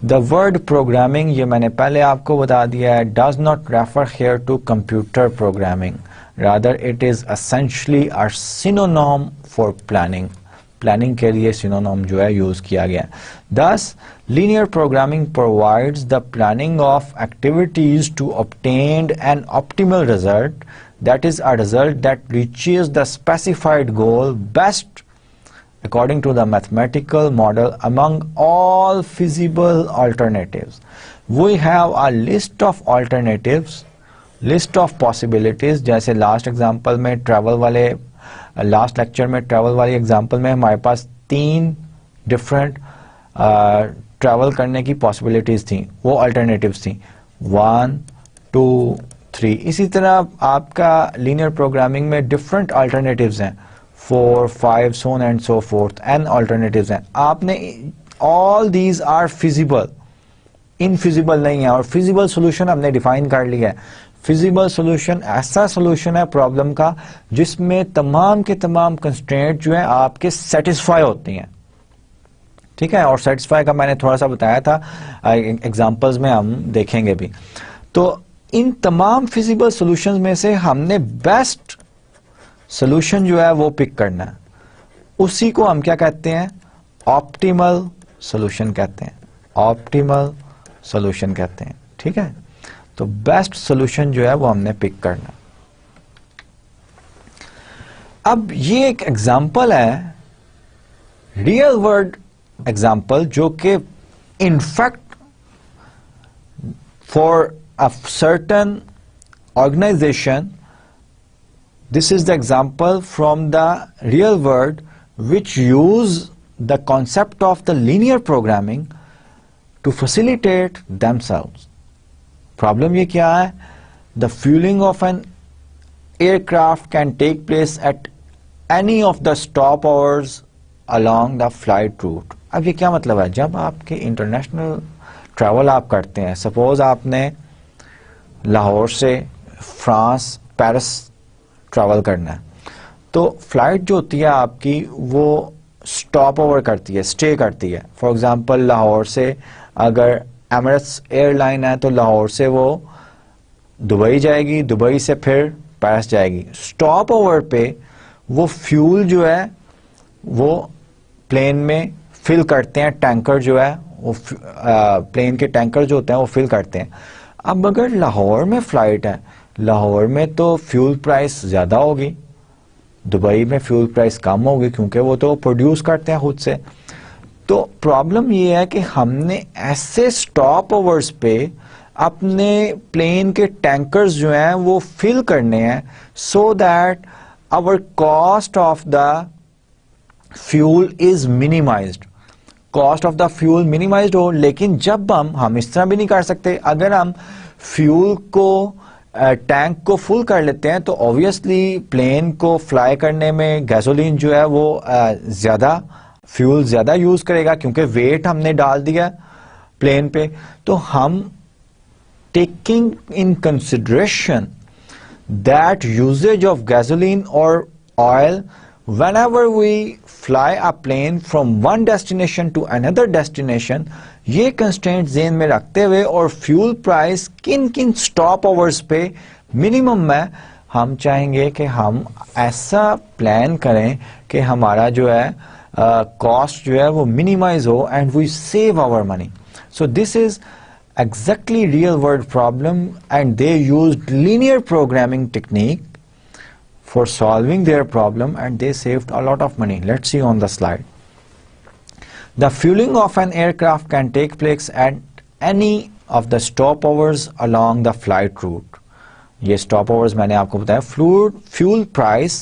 द वर्ड प्रोग्रामिंग, ये मैंने पहले आपको बता दिया है, does not refer here to computer programming, rather it is essentially a synonym for planning. Planning के लिए सिनोनिम जो है यूज किया गया। Thus linear programming provides the planning of activities to obtain an optimal result, that is a result that reaches the specified goal best according to the mathematical model among all feasible alternatives. We have a list of alternatives, list of possibilities, जैसे last example में travel वाले, last lecture में travel वाली example में हमारे पास 3 different travel करने की possibilities थी, वो अल्टरनेटिव्स थी 1 2 3। इसी तरह आपका लीनियर प्रोग्रामिंग में डिफरेंट अल्टरनेटिव्स हैं 4 5 so on and so forth, n alternatives हैं। आपने all these are feasible, infeasible नहीं है, और feasible solution हमने डिफाइन कर लिया है। feasible solution ऐसा solution है प्रॉब्लम का जिसमें तमाम के तमाम कंस्ट्रेंट जो है आपके सेटिस्फाई होती हैं, ठीक है। और सेटिस्फाई का मैंने थोड़ा सा बताया था, एग्जांपल्स में हम देखेंगे भी। तो इन तमाम feasible solutions में से हमने बेस्ट सोल्यूशन जो है वो पिक करना है, उसी को हम क्या कहते हैं, ऑप्टिमल सॉल्यूशन कहते हैं, ऑप्टिमल सॉल्यूशन कहते हैं, ठीक है। तो बेस्ट सॉल्यूशन जो है वो हमने पिक करना। अब ये एक एग्जांपल है, रियल वर्ल्ड एग्जांपल, जो कि in fact for a certain organization, this is the example from the real world which use the concept of the linear programming to facilitate themselves. Problem ये क्या है, the fueling of an aircraft can take place at any of the stopovers along the flight route। अब ये क्या मतलब है, जब आपके इंटरनेशनल ट्रैवल आप करते हैं, सपोज आपने लाहौर से फ्रांस पेरिस ट्रैवल करना है, तो फ्लाइट जो होती है आपकी वो स्टॉप ओवर करती है, स्टे करती है। फॉर एग्जांपल लाहौर से अगर एमिरेट्स एयरलाइन है तो लाहौर से वो दुबई जाएगी, दुबई से फिर पेरिस जाएगी। स्टॉप ओवर पे वो फ्यूल जो है वो प्लेन में फिल करते हैं, टैंकर जो है वो प्लेन के टैंकर जो होते हैं वो फिल करते हैं। अब अगर लाहौर में फ्लाइट है, लाहौर में तो फ्यूल प्राइस ज़्यादा होगी, दुबई में फ्यूल प्राइस कम होगी क्योंकि वो तो प्रोड्यूस करते हैं खुद से। तो प्रॉब्लम ये है कि हमने ऐसे स्टॉप ओवर्स पे अपने प्लेन के टैंकर्स जो हैं वो फिल करने हैं so that our cost of the fuel is minimized, cost of the fuel minimized हो। लेकिन जब हम इस तरह भी नहीं कर सकते, अगर हम फ्यूल को टैंक को फुल कर लेते हैं तो ऑब्वियसली प्लेन को फ्लाई करने में गैसोलीन जो है वो ज़्यादा फ्यूल ज़्यादा यूज़ करेगा क्योंकि वेट हमने डाल दिया प्लेन पे। तो हम taking in consideration that usage of gasoline और oil whenever we fly a plane from one destination to another destination, ये कंस्टेंट ज़हन में रखते हुए और फ्यूल प्राइस किन किन स्टॉप ओवर्स पे मिनिमम में हम चाहेंगे कि हम ऐसा प्लान करें कि हमारा जो है कॉस्ट जो है वो मिनिमाइज हो and we save our money. So this is exactly real world problem and they used linear programming technique for solving their problem and they saved a lot of money. Let's see on the slide. The fueling of an aircraft can take place at any of the stopovers along the flight route. ये stopovers मैंने आपको बताया। Fuel price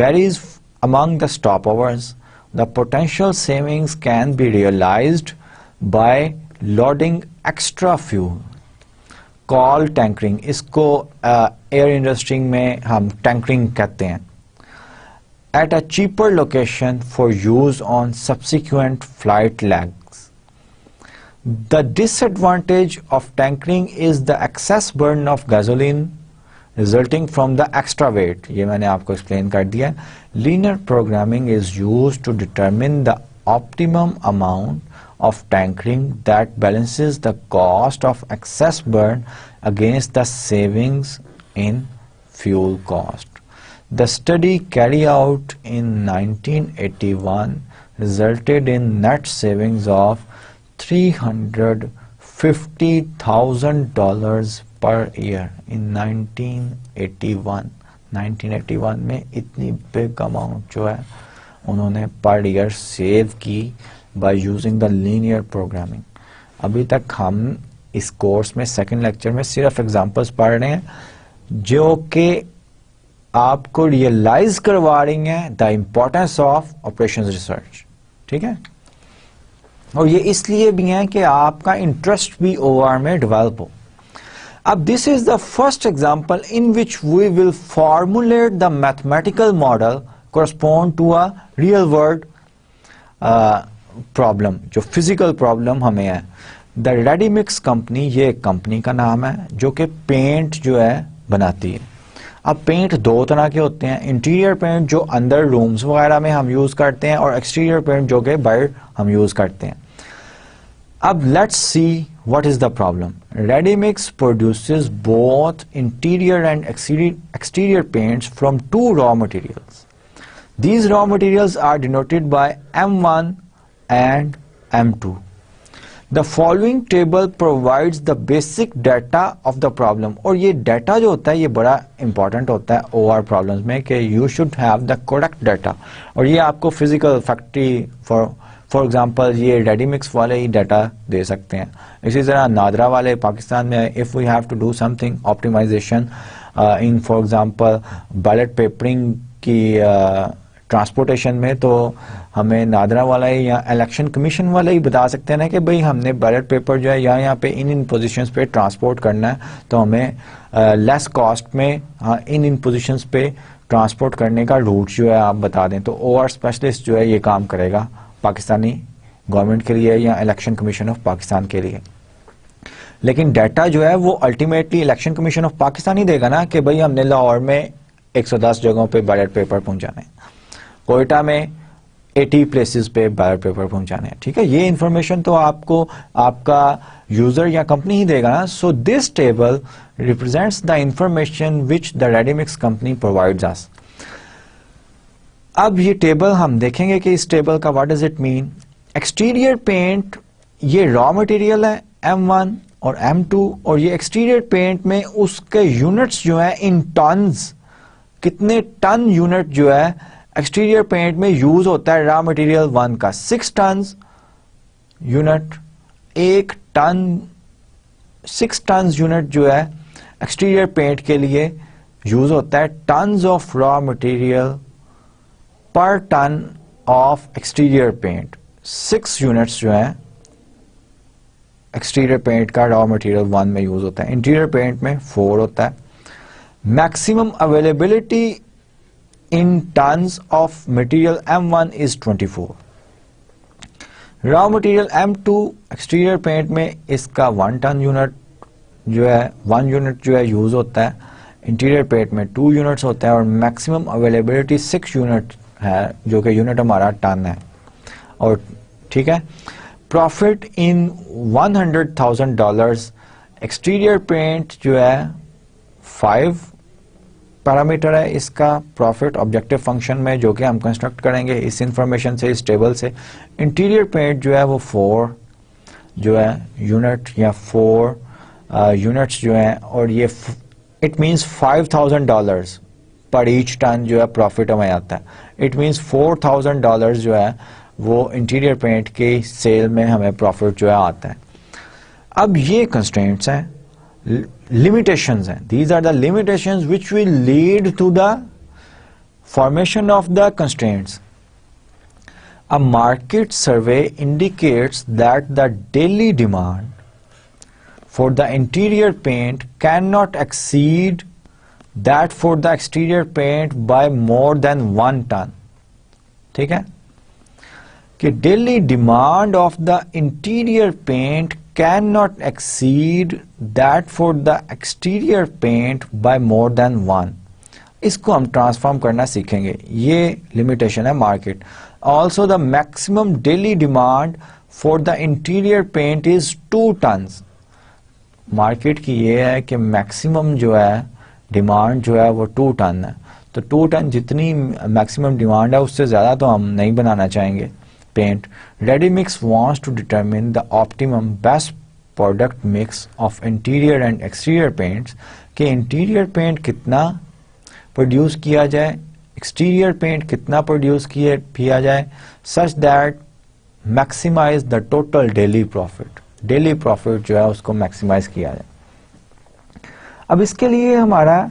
varies among the stopovers. The potential savings can be realized by loading extra fuel. Call tankering, इसको air industry में हम tankering कहते हैं। At a cheaper location for use on subsequent flight legs. The disadvantage of tankering is the excess burn of gasoline resulting from the extra weight. ये मैंने आपको explain कर दिया। Linear programming is use to determine the optimum amount of tankering that balances the cost of excess burn against the savings in fuel cost. The study carried out in 1981 resulted in net savings of $350,000 per year in 1981. 1981 में इतनी big amount जो है उन्होंने per year save की by using the linear programming. अभी तक हम इस कोर्स में सेकंड लेक्चर में सिर्फ एग्जांपल्स पढ़ रहे हैं जो कि आपको रियलाइज करवा रही हैं the importance of operations research. ठीक है, और ये इसलिए भी हैं कि आपका इंटरेस्ट भी ओआर में डेवलप हो। अब this is the first example in which we will formulate the mathematical model correspond to a real world problem, जो फिजिकल प्रॉब्लम हमें है। द रेडीमिक्स कंपनी, ये एक कंपनी का नाम है जो कि पेंट जो है बनाती है। अब पेंट दो तरह के होते हैं, इंटीरियर पेंट जो अंदर रूम्स वगैरह में हम यूज करते हैं और एक्सटीरियर पेंट जो कि बाहर हम यूज करते हैं। अब let's see what is the problem. Reddy Mikks produces both interior and exterior paints from two raw materials. These raw materials are denoted by M1 and M2. The following table provides the basic data of the problem. और ये data जो होता है ये बड़ा important होता है OR problems में कि you should have the correct data. और ये आपको physical factory for example ये ready-mix वाले ही data दे सकते हैं। इसी तरह नादरा वाले पाकिस्तान में if we have to do something optimization in for example ballot papering की ट्रांसपोर्टेशन में, तो हमें नादरा वाला ही या इलेक्शन कमीशन वाला ही बता सकते हैं ना कि भाई हमने बैलेट पेपर जो है यहाँ पे इन पोजीशंस पे ट्रांसपोर्ट करना है तो हमें लेस कॉस्ट में इन पोजीशंस पे ट्रांसपोर्ट करने का रूट जो है आप बता दें। तो ओआर स्पेशलिस्ट जो है ये काम करेगा पाकिस्तानी गवर्नमेंट के लिए या इलेक्शन कमीशन ऑफ पाकिस्तान के लिए। लेकिन डाटा जो है वो ultimately election commission of Pakistan ही देगा ना कि भाई हमने लाहौर में 110 जगहों पे बैलेट पेपर पहुंचाने, कोयटा में 80 प्लेसेस पे बैलेट पेपर पहुंचाने हैं, ठीक है। ये इंफॉर्मेशन तो आपको आपका यूजर या कंपनी ही देगा ना। So this table represents the information which the Reddy Mikks company provides us. अब ये टेबल हम देखेंगे कि इस टेबल का what does it mean. Exterior paint ये रॉ मटेरियल है M1 और M2, और ये एक्सटीरियर पेंट में उसके यूनिट्स जो है इन टन्स, कितने टन यूनिट जो है एक्सटीरियर पेंट में यूज होता है रॉ मटेरियल 1 का। 6 ton unit, 1 ton 6 ton unit जो है एक्सटीरियर पेंट के लिए यूज होता है। Tons of raw material per ton of exterior paint, 6 units जो है एक्सटीरियर पेंट का रॉ मटेरियल 1 में यूज होता है। इंटीरियर पेंट में 4 होता है। Maximum availability in tons of material M1 is 24. Raw material M2 exterior paint में इसका 1 टन यूनिट जो है 1 यूनिट जो है यूज होता है। इंटीरियर पेंट में 2 यूनिट्स होता है और मैक्सिमम अवेलेबिलिटी 6 यूनिट है, जो कि यूनिट हमारा टन है। और ठीक है, प्रॉफिट इन $100,000। एक्सटीरियर पेंट जो है 5 पैरामीटर है इसका प्रॉफिट ऑब्जेक्टिव फंक्शन में, जो कि हम कंस्ट्रक्ट करेंगे इस इंफॉर्मेशन से, इस टेबल से। इंटीरियर पेंट जो है वो 4 जो है यूनिट या 4 यूनिट्स जो है, और ये इट मींस $5,000 पर ईच टन जो है प्रॉफिट हमें आता है। इट मींस $4,000 जो है वो इंटीरियर पेंट के सेल में हमें प्रॉफिट जो है आता है। अब ये कंस्ट्रेंट्स हैं, limitations हैं। These are the limitations which will lead to the formation of the constraints. A market survey indicates that the daily demand for the interior paint cannot exceed that for the exterior paint by more than 1 ton. ठीक है कि daily demand of the interior paint cannot exceed that for the exterior paint by more than 1. इसको हम transform करना सीखेंगे। ये limitation है market. Also the maximum daily demand for the interior paint is 2 tons. Market की ये है कि मैक्सिमम जो है डिमांड जो है वो 2 टन है। तो 2 टन जितनी मैक्सिमम डिमांड है उससे ज़्यादा तो हम नहीं बनाना चाहेंगे paint. Reddy Mikks wants to determine the optimum best product mix of interior and exterior paints, कि इंटीरियर पेंट कितना प्रोड्यूस किया जाए, एक्सटीरियर पेंट कितना प्रोड्यूस किया जाए, such that maximize the total daily profit. Daily profit जो है उसको मैक्सिमाइज किया जाए। अब इसके लिए हमारा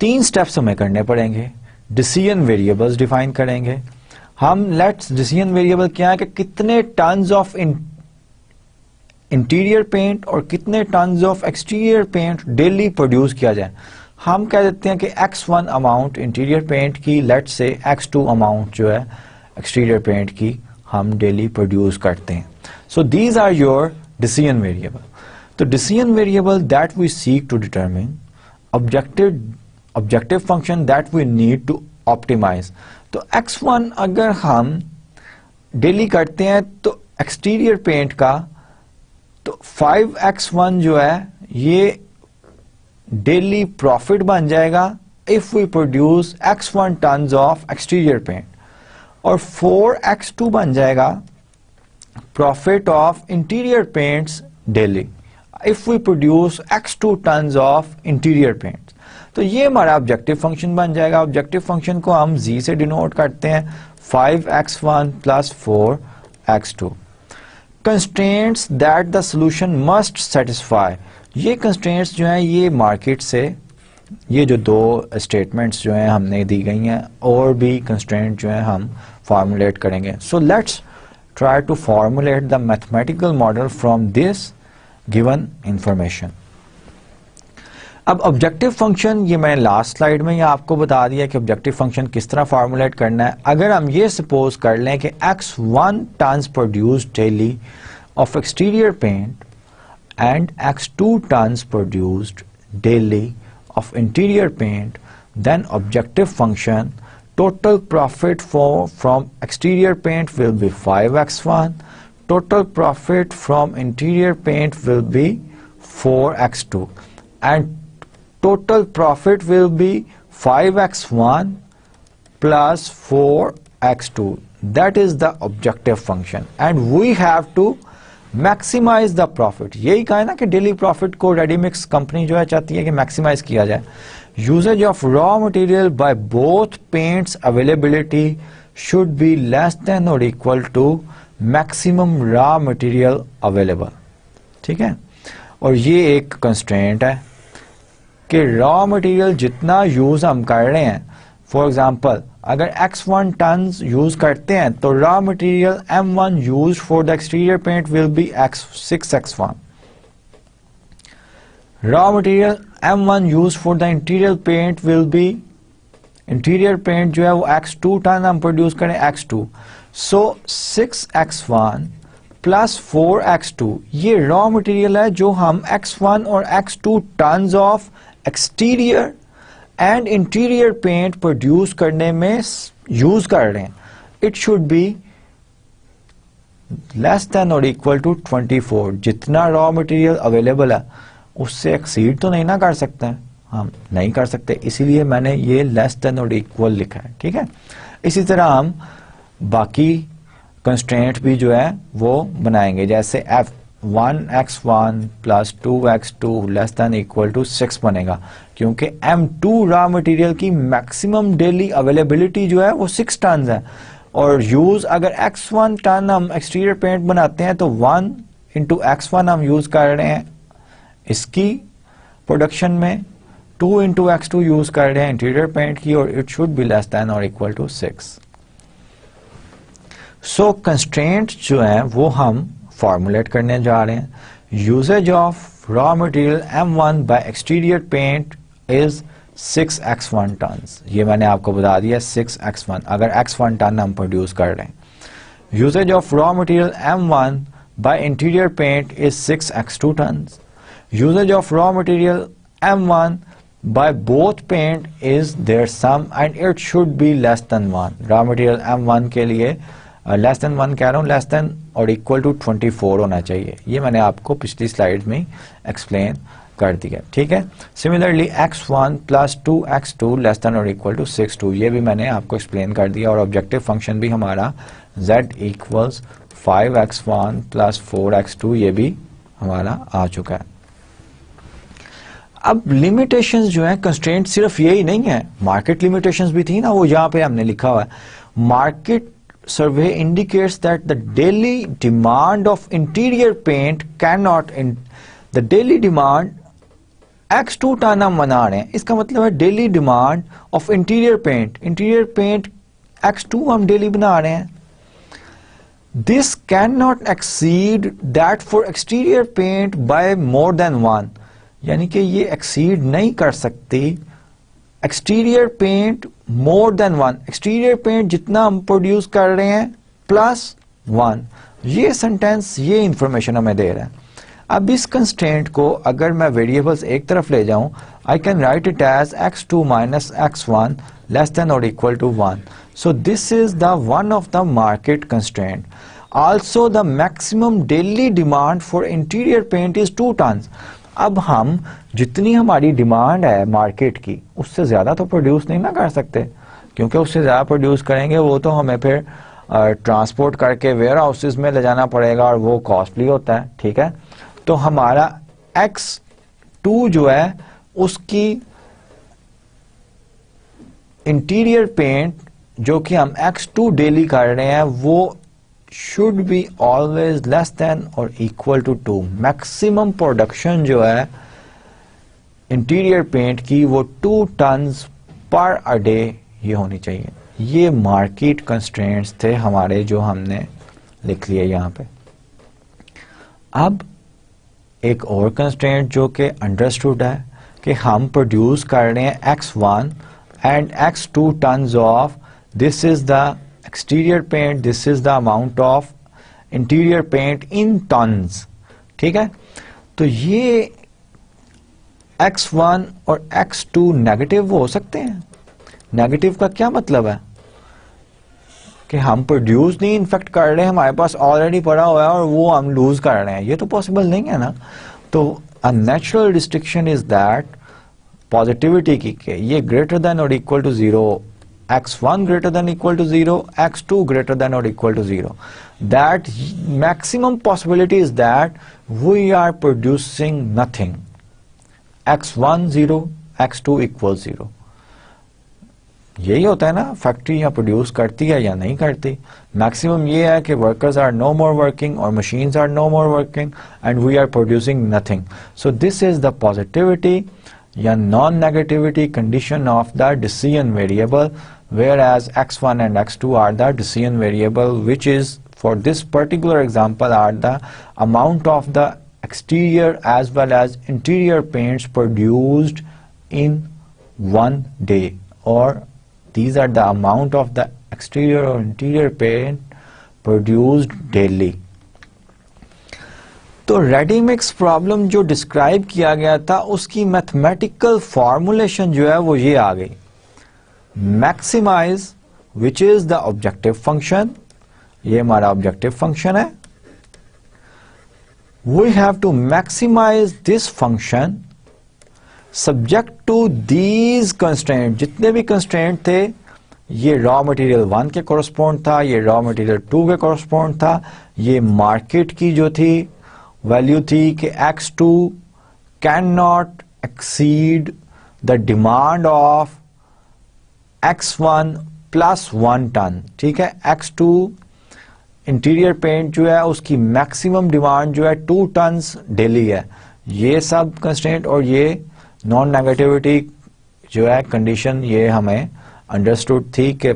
3 स्टेप्स हमें करने पड़ेंगे। डिसीजन वेरिएबल्स डिफाइन करेंगे हम। लेट्स डिसीजन वेरिएबल क्या है कि कितने टन्स ऑफ इंटीरियर पेंट और कितने tons of exterior paint daily produce किया जाए। हम कह देते हैं कि X1 अमाउंट इंटीरियर पेंट की, लेट्स से X2 अमाउंट जो है एक्सटीरियर पेंट की हम डेली प्रोड्यूस करते हैं। So these are your decision variable. तो decision variable that we seek to determine objective function that we need to optimise. तो X1 अगर हम डेली करते हैं तो एक्सटीरियर पेंट का तो 5X1 जो है ये डेली प्रॉफिट बन जाएगा if we produce X1 tons of exterior paint, और 4X2 बन जाएगा profit of interior paints daily if we produce X2 tons of interior paints. तो ये हमारा ऑब्जेक्टिव फंक्शन बन जाएगा। ऑब्जेक्टिव फंक्शन को हम z से डिनोट करते हैं 5X1 plus 4X2। Constraints that the solution must satisfy. ये कंस्ट्रेंट्स जो हैं ये मार्केट से, ये जो 2 स्टेटमेंट्स जो हैं हमने दी गई हैं, और भी कंस्ट्रेंट जो हैं हम फॉर्मुलेट करेंगे। So let's try to formulate the mathematical model from this given information. अब ऑब्जेक्टिव फंक्शन, ये मैंने लास्ट स्लाइड में ही आपको बता दिया कि ऑब्जेक्टिव फंक्शन किस तरह फॉर्मुलेट करना है। अगर हम ये सपोज कर लें कि X1 tons produced daily of exterior paint and X2 tons produced daily of interior paint, then objective function total profit from exterior paint will be 5x1, total profit from interior paint will be 4x2, and total profit will be 5x1 plus 4x2. That is the objective function and we have to maximize the profit. यही कहा है ना कि daily profit को readymix company जो है चाहती है कि मैक्सिमाइज किया जाए. Usages of raw material by both paints availability should be less than और equal to maximum raw material available. ठीक है, और ये एक कंस्ट्रेंट है कि रॉ मटेरियल जितना यूज हम कर रहे हैं, फॉर एग्जांपल अगर x1 टन्स यूज करते हैं तो raw material m1 use for the exterior paint will be 6x1. Raw material m1 use for the interior paint will be, interior paint जो है वो x2 टन हम प्रोड्यूस करें x2. सो 6x1 plus 4x2 ये raw material है जो हम x1 और x2 tons of exterior and interior paint produce करने में यूज कर रहे हैं. It should be less than और इक्वल टू 24. जितना रॉ मटेरियल अवेलेबल है उससे एक्सीड तो नहीं ना कर सकते हैं, हम नहीं कर सकते, इसीलिए मैंने ये लेस देन और इक्वल लिखा है. ठीक है, इसी तरह हम बाकी कंस्ट्रेंट भी जो है वो बनाएंगे, जैसे f1x1 plus 2x2 less than equal to 6 बनेगा क्योंकि m2 रॉ मटेरियल की मैक्सिमम डेली अवेलेबिलिटी जो है वो 6 टन है और यूज अगर x1 टन हम एक्सटीरियर पेंट बनाते हैं तो 1 इंटू x1 हम यूज कर रहे हैं इसकी प्रोडक्शन में, 2 इंटू x2 यूज कर रहे हैं इंटीरियर पेंट की, और it should be less than और इक्वल टू 6. सो कंस्ट्रेंट जो है वो हम फॉर्मुलेट करने जा रहे हैं. Usages of raw material m1 by exterior paint is 6x1 tons. ये मैंने आपको बता दिया 6x1 अगर x1 टन हम प्रोड्यूस कर रहे हैं. Usages of raw material m1 by interior paint is 6x2 tons. Usages of raw material m1 by both paint is their sum and it should be less than 1. Raw material m1 के लिए less than 1 कह रहा हूँ, less than और equal to 24 होना चाहिए. ये मैंने आपको पिछली स्लाइड में एक्सप्लेन कर दिया. ठीक है, similarly x1 plus 2x2 less than और इक्वल टू 6 ये भी मैंने आपको एक्सप्लेन कर दिया. और ऑब्जेक्टिव फंक्शन भी हमारा z equals 5x1 plus 4x2 ये भी हमारा आ चुका है. अब लिमिटेशंस जो है, कंस्ट्रेंट सिर्फ यही नहीं है, मार्केट लिमिटेशंस भी थी ना, वो यहाँ पे हमने लिखा हुआ है. Market survey indicates that the daily demand of interior paint cannot the daily demand x2 ton हम बना रहे हैं, इसका मतलब है daily demand of interior paint x2 हम डेली बना रहे हैं. This can not exceed that for exterior paint by more than 1. यानी कि ये एक्सीड नहीं कर सकती exterior paint more than 1. Exterior paint जितना हम प्रोड्यूस कर रहे हैं प्लस 1. ये सेंटेंस ये इंफॉर्मेशन हमें दे रहा है. अब इस कंस्ट्रेंट को अगर मैं वेरिएबल्स एक तरफ ले जाऊं, I can write it as x2 minus x1 less than और equal to 1. So this is the one of the market constraint. Also the maximum daily demand for interior paint is 2 tons. अब हम जितनी हमारी demand है market की उससे ज्यादा तो प्रोड्यूस नहीं ना कर सकते, क्योंकि उससे ज्यादा प्रोड्यूस करेंगे वो तो हमें फिर ट्रांसपोर्ट करके वेयर हाउसेस में ले जाना पड़ेगा और वो कॉस्टली होता है. ठीक है, तो हमारा x2 जो है उसकी इंटीरियर पेंट जो कि हम x2 डेली कर रहे हैं वो should be always less than और equal to 2. मैक्सिमम प्रोडक्शन जो है इंटीरियर पेंट की वो 2 टन्स पर अ डे ये होनी चाहिए. ये मार्केट कंस्ट्रेंट्स थे हमारे जो हमने लिख लिए यहाँ पे. अब एक और कंस्ट्रेंट जो कि अंडरस्टूड है कि हम प्रोड्यूस कर रहे हैं x1 and x2 tons of, this is the exterior paint, this is the amount of interior paint in tons. ठीक है, तो ये x1 और x2 नेगेटिव हो सकते हैं. नेगेटिव का क्या मतलब है? कि हम प्रोड्यूस नहीं इनफेक्ट कर रहे हैं, हमारे पास ऑलरेडी पड़ा हुआ है और वो हम लूज कर रहे हैं, ये तो पॉसिबल नहीं है ना। तो a natural restriction is that positivity की के ये ग्रेटर देन और equal to 0, x1 greater than equal to 0, x2 greater than or equal to 0. That maximum possibility is that we are producing nothing. x1 0, x2 equals 0. यही होता है ना, factory या produce करती है या नहीं करती। मैक्सिमम ये है कि workers are no more working और machines are no more working and we are producing nothing. So this is the positivity या non negativity condition of the decision variable, whereas x1 and x2 are the decision variable, which is for this particular example are the amount of the exterior as well as interior paints produced in one day, or these are the amount of the exterior or interior paint produced daily. तो ready mix problem जो describe किया गया था उसकी mathematical formulation जो है वो ये आ गई, maximize, which is the objective function, ये हमारा objective function है, we have to maximize this function subject to these constraints। जितने भी constraint थे ये रॉ मटेरियल 1 के correspond था, ये रॉ मटेरियल 2 के correspond था, ये मार्केट की जो थी वैल्यू थी कि x2 can not exceed the demand of x1 plus 1 ton, ठीक है। x2 इंटीरियर पेंट जो है उसकी मैक्सिमम डिमांड जो है 2 टन्स डेली है। ये सब कंस्ट्रेंट और ये नॉन नेगेटिविटी जो है कंडीशन ये हमें अंडरस्टूड थी कि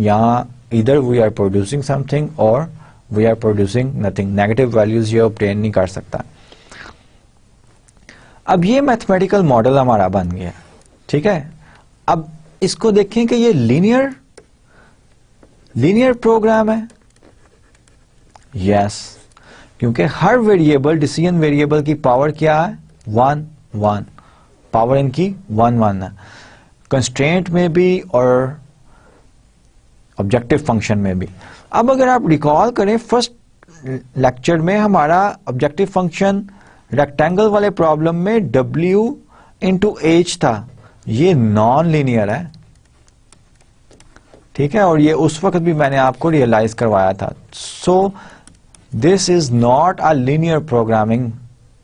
यहाँ इधर वी आर प्रोड्यूसिंग समथिंग और we are producing nothing, negative values ये ऑब्टेन नहीं कर सकता। अब ये मैथमेटिकल मॉडल हमारा बन गया, ठीक है। अब इसको देखें कि ये लीनियर प्रोग्राम है, यस, क्योंकि हर वेरिएबल डिसीजन वेरिएबल की पावर क्या है 1 1, पावर इनकी 1 1 है, कंस्ट्रेंट में भी और ऑब्जेक्टिव फंक्शन में भी। अब अगर आप रिकॉल करें फर्स्ट लेक्चर में हमारा ऑब्जेक्टिव फंक्शन रेक्टेंगल वाले प्रॉब्लम में w इंटू एच था, ये नॉन लीनियर है, ठीक है, और ये उस वक्त भी मैंने आपको रियलाइज करवाया था। सो this is not a linear programming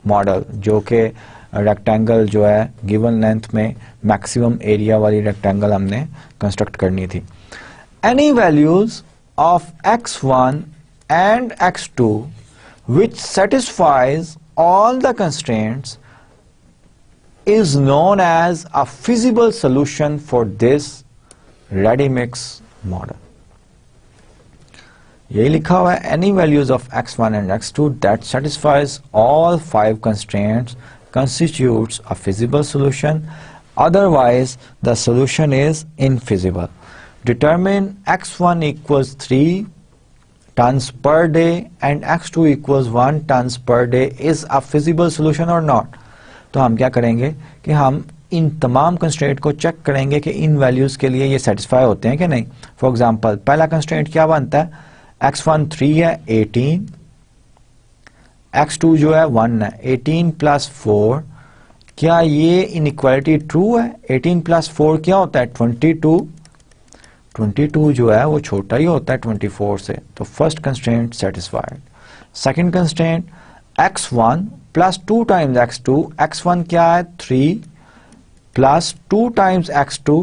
model, जो कि रेक्टेंगल जो है गिवन लेंथ में मैक्सिमम एरिया वाली रेक्टेंगल हमने कंस्ट्रक्ट करनी थी। Any values of x1 and x2 which satisfies all the constraints is known as a feasible solution for this ready mix model। यही लिखा हुआ है, any values of x1 and x2 that satisfies all 5 constraints constitutes a feasible solution, otherwise the solution is infeasible। Determine x1 equals 3 tons per day and x2 equals 1 tons per day is a feasible solution or not। तो हम क्या करेंगे कि हम इन तमाम constraint को check करेंगे कि इन वैल्यूज के लिए ये सेटिस्फाई होते हैं कि नहीं। फॉर एग्जांपल पहला कंस्ट्रेंट क्या बनता है, x1 3 है 18, x2 जो है 1 है, 18 प्लस 4, क्या ये इनइक्वालिटी ट्रू है? 18 प्लस 4 क्या होता है 22, 22 जो है वो छोटा ही होता है 24 से, तो first constraint satisfied. Second constraint x1 plus 2 times x2, x1 क्या है 3 plus 2 times x2,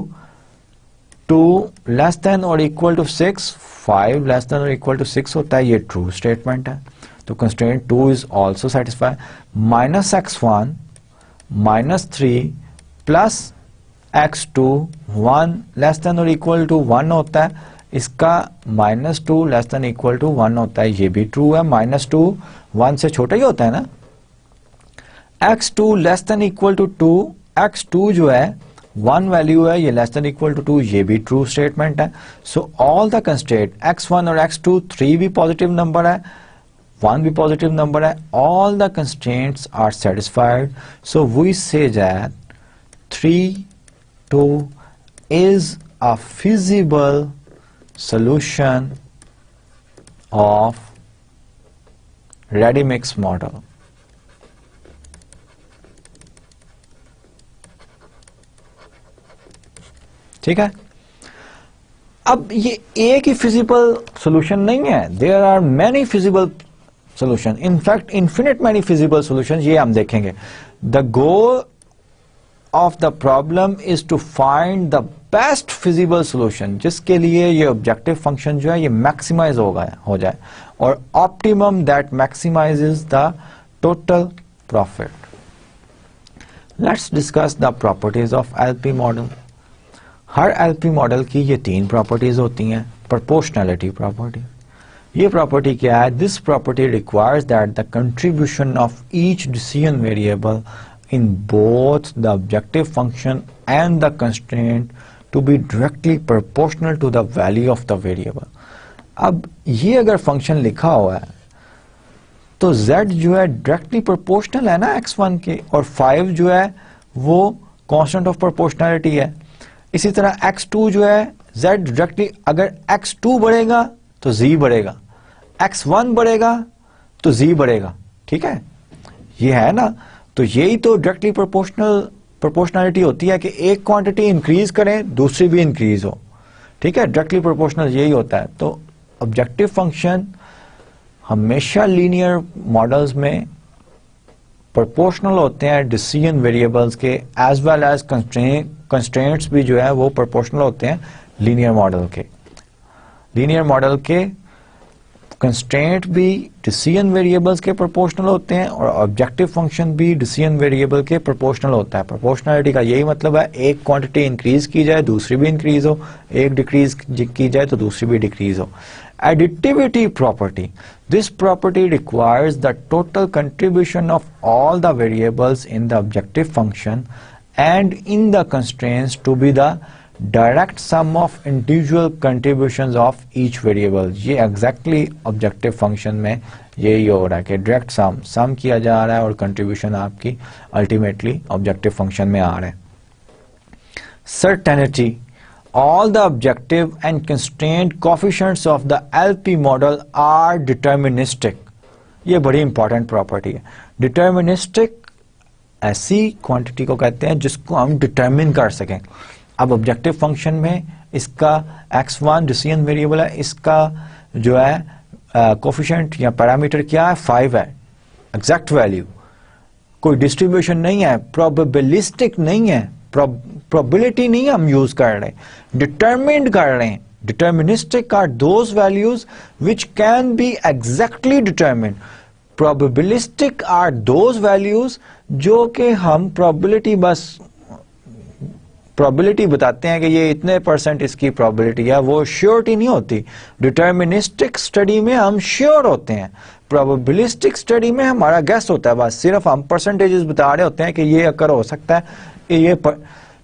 2 less than और इक्वल टू 6, 5 लेस देन और इक्वल टू 6 होता है, ये ट्रू स्टेटमेंट है, तो constraint 2 is also satisfied. Minus x1 minus 3 plus x2 1 less than और इक्वल टू 1 होता है, इसका minus 2 less than equal to 1 होता है, ये भी ट्रू है, माइनस 2 1 से छोटा ही होता है ना। x2 less than equal to 2, x2 जो है 1 वैल्यू है, ये लेस देन इक्वल टू 2, ये भी ट्रू स्टेटमेंट है। So all the constraint x1 और x2, 3 भी पॉजिटिव नंबर है, 1 भी पॉजिटिव नंबर है, all the constraints are satisfied, so we say that 3 2 is a feasible solution of ready mix model. ठीक है, अब ये एक ही फिजिबल सॉल्यूशन नहीं है, there are many feasible solution, in fact infinite many feasible solution, ये हम देखेंगे. The goal of the problem is to find the best feasible solution, जिसके लिए ये ऑब्जेक्टिव फंक्शन जो है ये मैक्सिमाइज हो जाए और optimum that maximises the total profit. Let's discuss the properties of LP model. हर एलपी मॉडल की ये 3 प्रॉपर्टीज होती हैं. प्रोपोर्शनैलिटी प्रॉपर्टी, ये प्रॉपर्टी क्या है? This property requires that the contribution of each decision variable in both the objective function and the constraint to be directly proportional to the value of the variable. अब ये अगर function लिखा हुआ है तो z जो है डायरेक्टली प्रोपोर्शनल है ना x1 के, और 5 जो है वो कांस्टेंट ऑफ प्रोपोर्शनैलिटी है. इसी तरह x2 जो है z डायरेक्टली, अगर x2 बढ़ेगा तो z बढ़ेगा, x1 बढ़ेगा तो z बढ़ेगा. ठीक है, ये है ना. तो यही तो डायरेक्टली प्रोपोर्शनैलिटी होती है कि एक क्वांटिटी इंक्रीज करें दूसरी भी इंक्रीज हो. ठीक है, डायरेक्टली प्रोपोर्शनल यही होता है. तो ऑब्जेक्टिव फंक्शन हमेशा लीनियर मॉडल्स में प्रोपोर्शनल होते हैं डिसीजन वेरिएबल्स के, एज वेल एज कंस्ट्रेंट्स भी जो है वो प्रोपोर्शनल होते हैं लीनियर मॉडल के. लीनियर मॉडल के कंस्ट्रेंट भी डिसीजन वेरिएबल्स के प्रोपोर्शनल होते हैं और ऑब्जेक्टिव फंक्शन भी डिसीजन वेरिएबल के प्रोपोर्शनल होता है. प्रोपोर्शनैलिटी का यही मतलब है, एक क्वांटिटी इंक्रीज की जाए दूसरी भी इंक्रीज हो, एक डिक्रीज की जाए तो दूसरी भी डिक्रीज हो. Additivity property, this property requires the total contribution of all the variables in the objective function and in the constraints to be the direct sum of individual contributions of each variable. ये exactly objective function में यही हो रहा है कि direct sum किया जा रहा है और कंट्रीब्यूशन आपकी अल्टीमेटली ऑब्जेक्टिव फंक्शन में आ रहा है. Certainty, all the objective and constraint coefficients of the LP model are deterministic. ये बड़ी इंपॉर्टेंट प्रॉपर्टी है. डिटर्मिनिस्टिक ऐसी क्वांटिटी को कहते हैं जिसको हम डिटर्मिन कर सकें. अब ऑब्जेक्टिव फंक्शन में इसका x1 डिसीजन वेरिएबल है, इसका जो है कोफिशिएंट या पैरामीटर क्या है? 5 है, एग्जैक्ट वैल्यू, कोई डिस्ट्रीब्यूशन नहीं है, प्रोबेबिलिस्टिक नहीं है, प्रोबेबिलिटी नहीं हम यूज कर रहे, डिटरमिन्ड कर रहे हैं. Deterministic are those values which can be exactly determined. Probabilistic are those values जो कि हम प्रोबेबिलिटी बताते हैं कि ये इतने % इसकी प्रोबेबिलिटी है, वो श्योरिटी नहीं होती. डिटर्मिनिस्टिक स्टडी में हम श्योर होते हैं, प्रोबेबिलिस्टिक स्टडी में हमारा गेस होता है. बस सिर्फ हम परसेंटेजेस बता रहे होते हैं कि ये अकर हो सकता है ये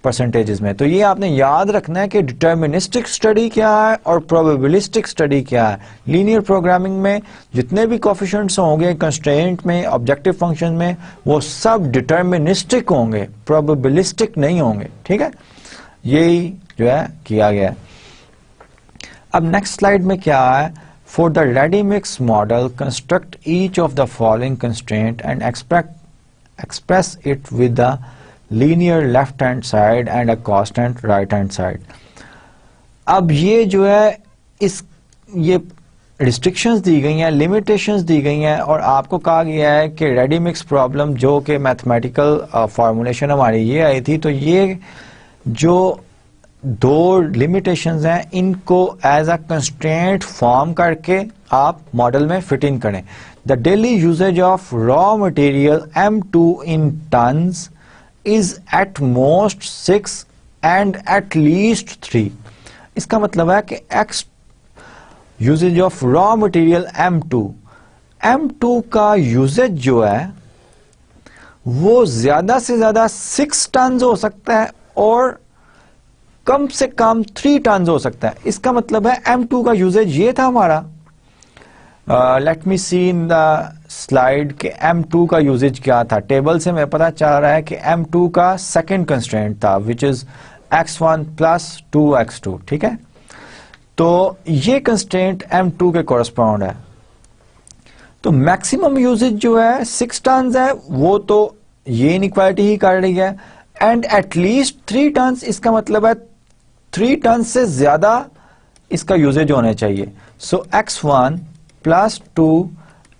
परसेंटेजेस में. तो ये आपने याद रखना है कि डिटर्मिनिस्टिक स्टडी क्या है और प्रोबेबिलिस्टिक स्टडी क्या है. लीनियर प्रोग्रामिंग में जितने भी कोफिशिएंट्स होंगे कंस्ट्रेंट में, ऑब्जेक्टिव फंक्शन में, वो सब डिटर्मिनिस्टिक होंगे, प्रोबेबिलिस्टिक नहीं होंगे. ठीक है, यही जो है किया गया है. अब नेक्स्ट स्लाइड में क्या है? For the ready mix model construct each of the following constraint and express it with the linear left hand side and a constant right hand side. अब ये जो है ये रिस्ट्रिक्शंस दी गई हैं, लिमिटेशंस दी गई हैं और आपको कहा गया है कि रेडी मिक्स प्रॉब्लम जो कि मैथमेटिकल फॉर्मुलेशन हमारी ये आई थी, तो ये जो 2 लिमिटेशंस हैं इनको एज अ कंस्ट्रेंट फॉर्म करके आप मॉडल में फिट इन करें. The daily usages of raw material M2 in tons is at most 6 and at least 3. इसका मतलब है कि X usages of raw material M2 का यूजेज जो है वो ज्यादा से ज्यादा 6 टन हो सकता है और कम से कम 3 टन हो सकता है. इसका मतलब है M2 का यूजेज ये था हमारा. Let me see in the slide के M2 का यूजेज क्या था. टेबल से मैं पता चल रहा है कि M2 का सेकंड कंस्ट्रेंट था विच इज x1 + 2x2. ठीक है, तो ये कंस्ट्रेंट M2 के कॉरस्पॉन्ड है। तो मैक्सिमम यूजेज जो है 6 टन्स है, वो तो ये इनइक्वालिटी ही कर रही है, एंड एटलीस्ट 3 टन्स, इसका मतलब है 3 टन से ज्यादा इसका यूजेज होने चाहिए। So x1 plus 2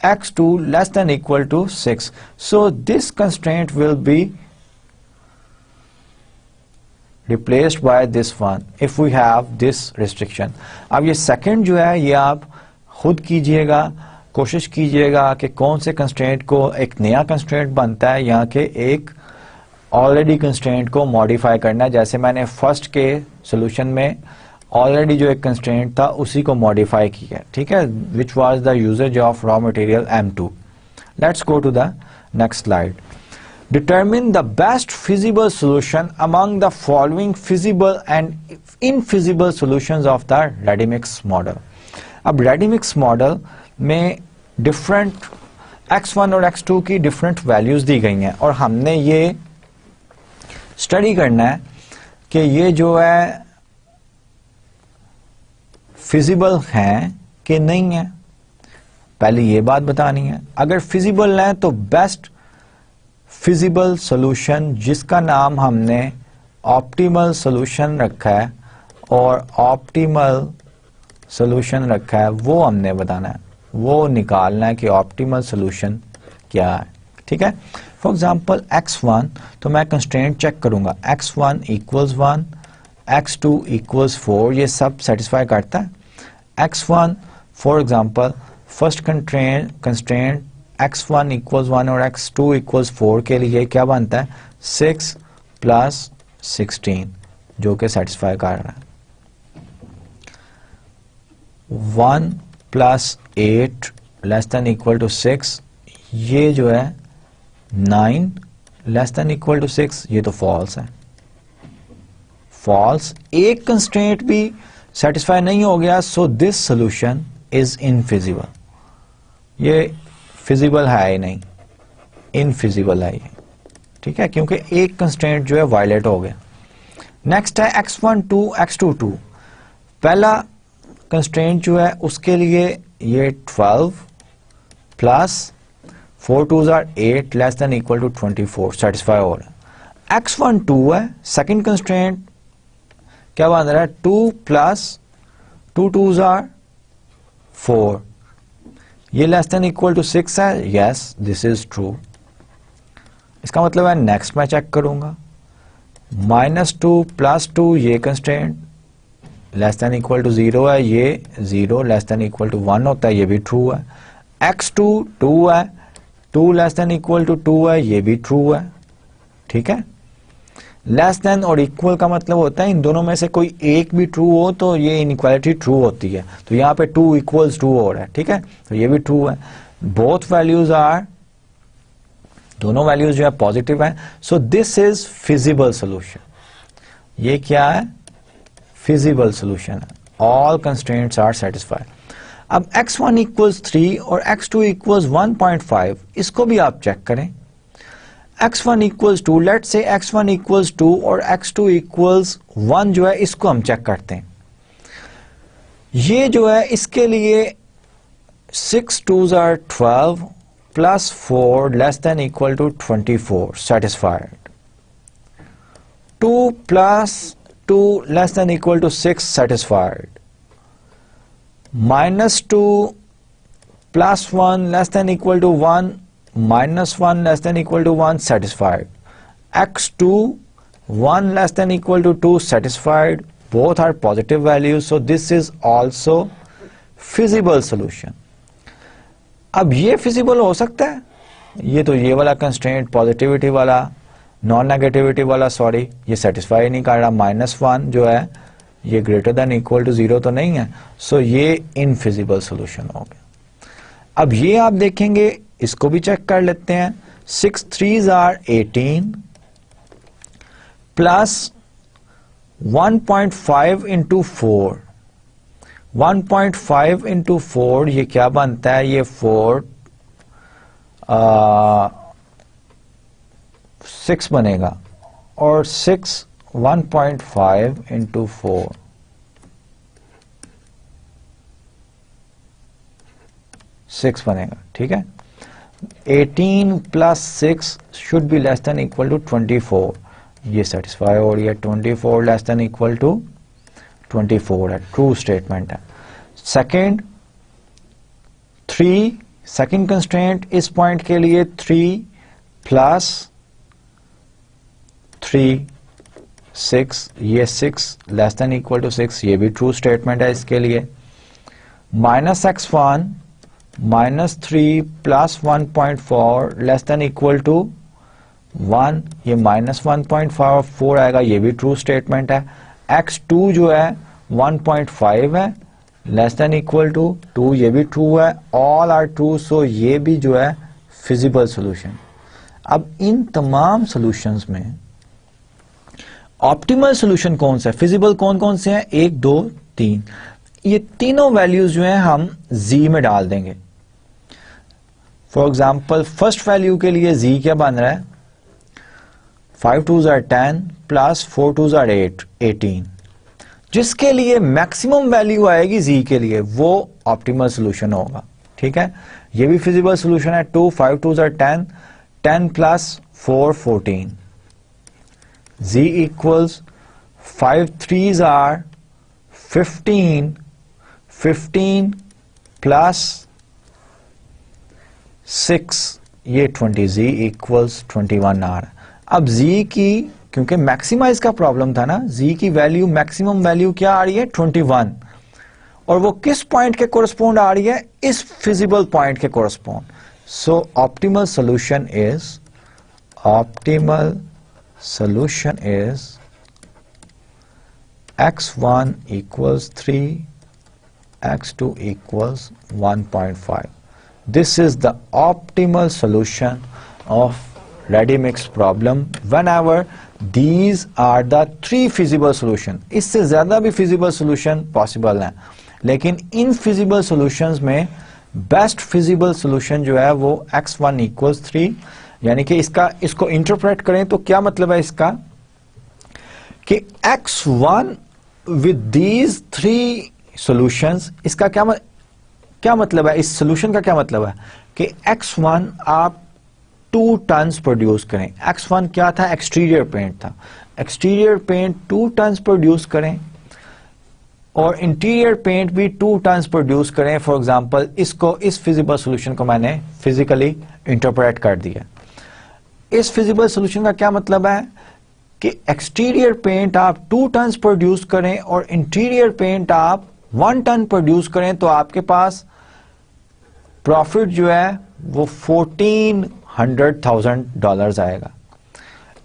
x2 less than equal to 6। So this constraint will be replaced by this one if we have this restriction। अब ये सेकंड जो है ये आप खुद कीजिएगा, कोशिश कीजिएगा कि कौन से कंस्ट्रेंट को एक नया कंस्ट्रेंट बनता है या कि एक ऑलरेडी कंस्ट्रेंट को मॉडिफाई करना है। जैसे मैंने फर्स्ट के सॉल्यूशन में ऑलरेडी जो एक कंस्ट्रेंट था उसी को मॉडिफाई किया, ठीक है, which was the usages of raw material M2। Let's go to the next slide. Determine the best feasible solution among the following feasible and infeasible solutions of the ready-mix model। अब ready-mix model में different x1 और x2 की different values दी गई हैं और हमने ये study करना है कि ये जो है feasible हैं कि नहीं है। पहले ये बात बतानी है। अगर feasible है तो best फिजिबल सॉल्यूशन जिसका नाम हमने ऑप्टिमल सॉल्यूशन रखा है और ऑप्टिमल सॉल्यूशन रखा है वो हमने बताना है, वो निकालना है कि ऑप्टिमल सॉल्यूशन क्या है, ठीक है। फॉर एग्जांपल x1, तो मैं कंस्ट्रेंट चेक करूंगा x1 इक्वल्स 1, x2 इक्वल्स 4, ये सब सेटिस्फाई करता है। x1 for example first constraint x1 equals 1 और x2 इक्वल्स 4 के लिए क्या बनता है 6 प्लस 16 जो कि सेटिस्फाई कर रहा है। 1 plus 8 less than equal to 6, ये जो है 9 लेस देन इक्वल टू 6, ये तो फॉल्स है। फॉल्स, एक कंस्ट्रेंट भी सेटिस्फाई नहीं हो गया, so this solution is infeasible. ये फिजिबल है ही नहीं, इनफिजिबल है ये, ठीक है, क्योंकि एक कंस्ट्रेंट जो है वायलेट हो गया। नेक्स्ट है x1 2 x2 2। पहला कंस्ट्रेंट जो है उसके लिए ये 12 plus 4 2s are 8 less than equal to 24 satisfy हो रहा है। x1 2 है, सेकंड कंस्ट्रेंट क्या बन रहा है 2 प्लस 2 2s are 4, ये लेस देन इक्वल टू 6 है। Yes, this is true. इसका मतलब है नेक्स्ट मैं चेक करूंगा -2 प्लस 2, ये constraint less than equal to 0 है, ये 0 लेस देन इक्वल टू 1 होता है, ये भी ट्रू है। x2 2 है, 2 लेस देन इक्वल टू 2 है, ये भी ट्रू है, ठीक है। लेस देन और इक्वल का मतलब होता है इन दोनों में से कोई एक भी ट्रू हो तो ये इनइक्वालिटी ट्रू होती है। तो यहाँ पे 2 इक्वल्स 2 हो रहा है, ठीक है, तो ये भी ट्रू है। बोथ वैल्यूज आर, दोनों वैल्यूज जो है पॉजिटिव है, so this is feasible solution. ये क्या है, फिजिबल सोल्यूशन है। All constraints are satisfied. अब x1 इक्वल्स 3 और x2 इक्वल्स 1.5, इसको भी आप चेक करें। x1 equals 2, let's say x1 equals 2 और x2 इक्वल्स 1 जो है इसको हम चेक करते हैं। ये जो है इसके लिए 6 2s are 12 plus 4 less than equal to 24 satisfied. 2 plus 2 less than equal to 6 satisfied. -2 plus 1 less than equal to 1, -1 less than equal to 1 satisfied। x2 1 less than equal to 2 satisfied, both are positive values, so this is also feasible solution। अब ये feasible हो सकता है, ये तो ये वाला constraint positivity वाला, नॉन नेगेटिविटी वाला, सॉरी, ये सेटिस्फाई नहीं कर रहा। -1 जो है ये ग्रेटर देन इक्वल टू 0 तो नहीं है, सो ये इनफिजिबल सोल्यूशन हो गया। अब ये आप देखेंगे, इसको भी चेक कर लेते हैं। 6 3s are 18 plus 1.5 into 4, 1.5 into 4 ये क्या बनता है, ये 6 बनेगा, और 6 1.5 इंटू 4 6 बनेगा, ठीक है। 18 plus 6 should be less than equal to 24, ये सेटिस्फाई हो रही है। 24 लेस देन इक्वल टू 24 है, ट्रू स्टेटमेंट है। सेकेंड 3, सेकेंड कंस्ट्रेंट इस पॉइंट के लिए 3 प्लस 3 6, ये 6 लेस देन इक्वल टू 6, ये भी ट्रू स्टेटमेंट है इसके लिए। -x1 -3 plus 1.4 less than equal to 1, ये -1.4 आएगा, ये भी ट्रू स्टेटमेंट है। x2 जो है 1.5 है, लेस देन इक्वल टू 2, ये भी ट्रू है। ऑल आर ट्रू, सो ये भी जो है फिजिबल सॉल्यूशन। अब इन तमाम सॉल्यूशंस में ऑप्टिमल सॉल्यूशन कौन सा है, फिजिबल कौन कौन से हैं, 1 2 3, ये तीनों वैल्यूज जो हैं हम z में डाल देंगे। फॉर एग्जाम्पल फर्स्ट वैल्यू के लिए z क्या बन रहा है, 5 2s are 10 plus 4 2s are 18, जिसके लिए मैक्सिमम वैल्यू आएगी z के लिए, वो ऑप्टिमल सॉल्यूशन होगा, ठीक है। ये भी फिजिबल सॉल्यूशन है। 2 5 2s are 10, 10 plus 4 14, z equals 5 3s are 15, 15 plus 6, ये 20, z इक्वल्स 21 आ रहा है। अब z की, क्योंकि मैक्सिमाइज का प्रॉब्लम था ना, z की वैल्यू मैक्सिमम वैल्यू क्या आ रही है 21, और वो किस पॉइंट के कोरस्पोंड आ रही है, इस फिजिबल पॉइंट के correspond. So optimal solution is x1 equals 3, x2 equals 1.5. This is the optimal solution of ready mix problem whenever these are the 3 feasible solution. इससे ज्यादा भी feasible solution possible है, लेकिन इन feasible solutions में best feasible solution जो है वो x1 equals 3, यानी कि इसको इंटरप्रेट करें तो क्या मतलब है इसका, कि x1 with these 3 solutions, इसका क्या मतलब है, इस सोल्यूशन का क्या मतलब है कि x1 आप 2 टन्स प्रोड्यूस करें। x1 क्या था, एक्सटीरियर पेंट था, एक्सटीरियर पेंट 2 टन्स प्रोड्यूस करें, और इंटीरियर पेंट भी 2 टन्स प्रोड्यूस करें। फॉर एग्जांपल इस फिजिबल सॉल्यूशन को मैंने फिजिकली इंटरप्रेट कर दिया। इस फिजिबल सॉल्यूशन का क्या मतलब है कि एक्सटीरियर पेंट आप 2 टन्स प्रोड्यूस करें और इंटीरियर पेंट आप 1 टन प्रोड्यूस करें, तो आपके पास प्रॉफिट जो है वो $1,400,000 आएगा।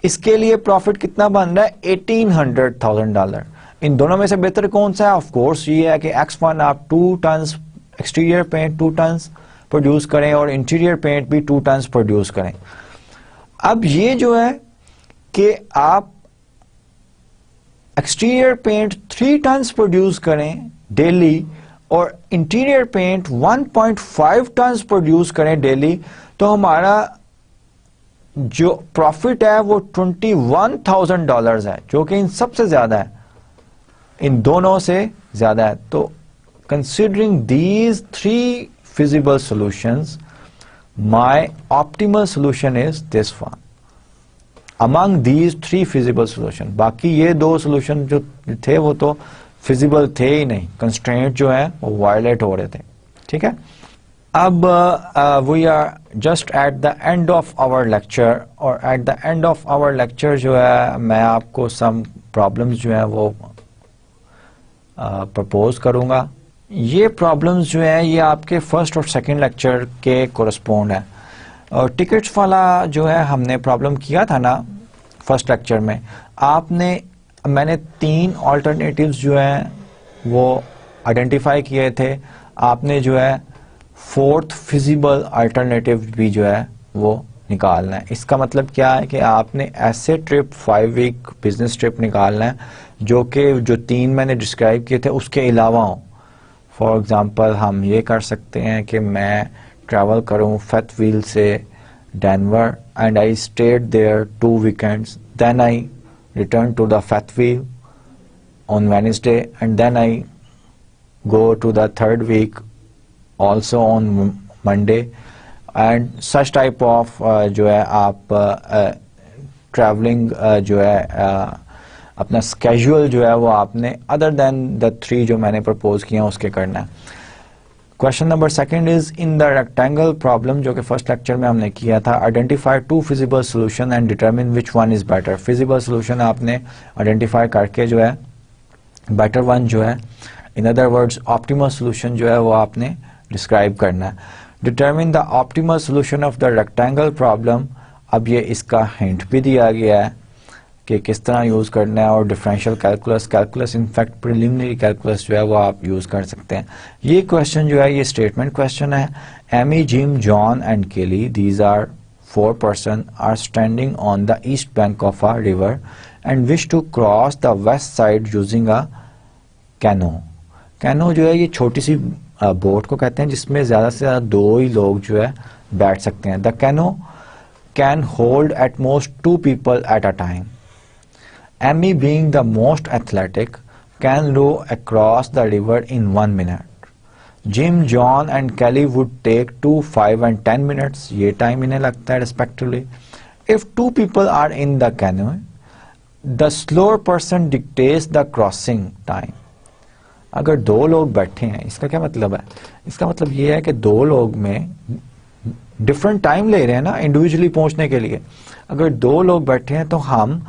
इसके लिए प्रॉफिट कितना बन रहा है, $1,800,000। इन दोनों में से बेहतर कौन सा है, ऑफ कोर्स ये है कि x1 आप 2 tons exterior paint 2 tons produce करें और इंटीरियर पेंट भी 2 टन्स प्रोड्यूस करें। अब ये जो है कि आप एक्सटीरियर पेंट 3 टन्स प्रोड्यूस करें डेली और इंटीरियर पेंट 1.5 टन्स प्रोड्यूस करें डेली, तो हमारा जो प्रॉफिट है वो $21,000 है, जो कि इन सबसे ज्यादा है, इन दोनों से ज्यादा है। तो considering these 3 feasible solutions, my optimal solution is this one among these 3 feasible solution। बाकी ये 2 solution जो थे वो तो feasible थे ही नहीं, constraint जो है वो violate हो रहे थे, ठीक है। अब we are just at the end of our lecture, और at the end of our lecture जो है मैं आपको some problems जो है वो propose करूंगा। ये प्रॉब्लम्स जो है ये आपके फर्स्ट और सेकंड लेक्चर के कोरस्पोंड है, और टिकट्स वाला जो है हमने प्रॉब्लम किया था ना फर्स्ट लेक्चर में, मैंने 3 ऑल्टरनेटिव्स जो हैं वो आइडेंटिफाई किए थे, आपने जो है 4th फिजिबल अल्टरनेटिव भी जो है वो निकालना है। इसका मतलब क्या है कि आपने ऐसे ट्रिप 5 वीक बिजनेस ट्रिप निकालना है जो 3 मैंने डिस्क्राइब किए थे उसके अलावा हो। फॉर एग्जांपल हम ये कर सकते हैं कि मैं ट्रैवल करूं फैथव्हील से Denver and I stayed there 2 weekends, then I return to the फैथव्हील on Wednesday and then I go to the 3rd week also on Monday and such type of जो है आप ट्रैवलिंग जो है अपना स्केड्यूल जो है वो आपने अदर देन द 3 जो मैंने प्रपोज किया उसके करना है। Question number second is in the rectangle problem, जो कि फर्स्ट लेक्चर में हमने किया था, identify 2 feasible solution and determine which one is better. Feasible solution आपने आइडेंटिफाई करके जो है बेटर वन जो है, इन अदर वर्ड्स ऑप्टिमल सोल्यूशन जो है वो आपने डिस्क्राइब करना है। Determine the optimal solution of the rectangle problem, अब ये इसका हिंट भी दिया गया है कि किस तरह यूज़ करना है, और differential calculus in fact preliminary calculus जो है वो आप यूज़ कर सकते हैं। ये क्वेश्चन जो है ये स्टेटमेंट क्वेश्चन है। Amy, Jim, John and Kelly, these are 4 person are standing on the east bank of a river and wish to cross the west side using a canoe. Canoe जो है ये छोटी सी boat को कहते हैं जिसमें ज़्यादा से ज़्यादा 2 ही लोग जो है बैठ सकते हैं। The canoe can hold at most 2 people at a time. Emmy, being the most athletic, can row across the river in 1 minute. Jim, John and Kelly would take 2, 5 and 10 minutes. ये टाइम इन्हें लगता है respectively. If 2 people are in the canoe, the slower person dictates the crossing time. अगर 2 लोग बैठे हैं, इसका क्या मतलब है? इसका मतलब ये है कि 2 लोग में डिफरेंट टाइम ले रहे हैं ना इंडिविजुअली पहुंचने के लिए। अगर 2 लोग बैठे हैं तो हम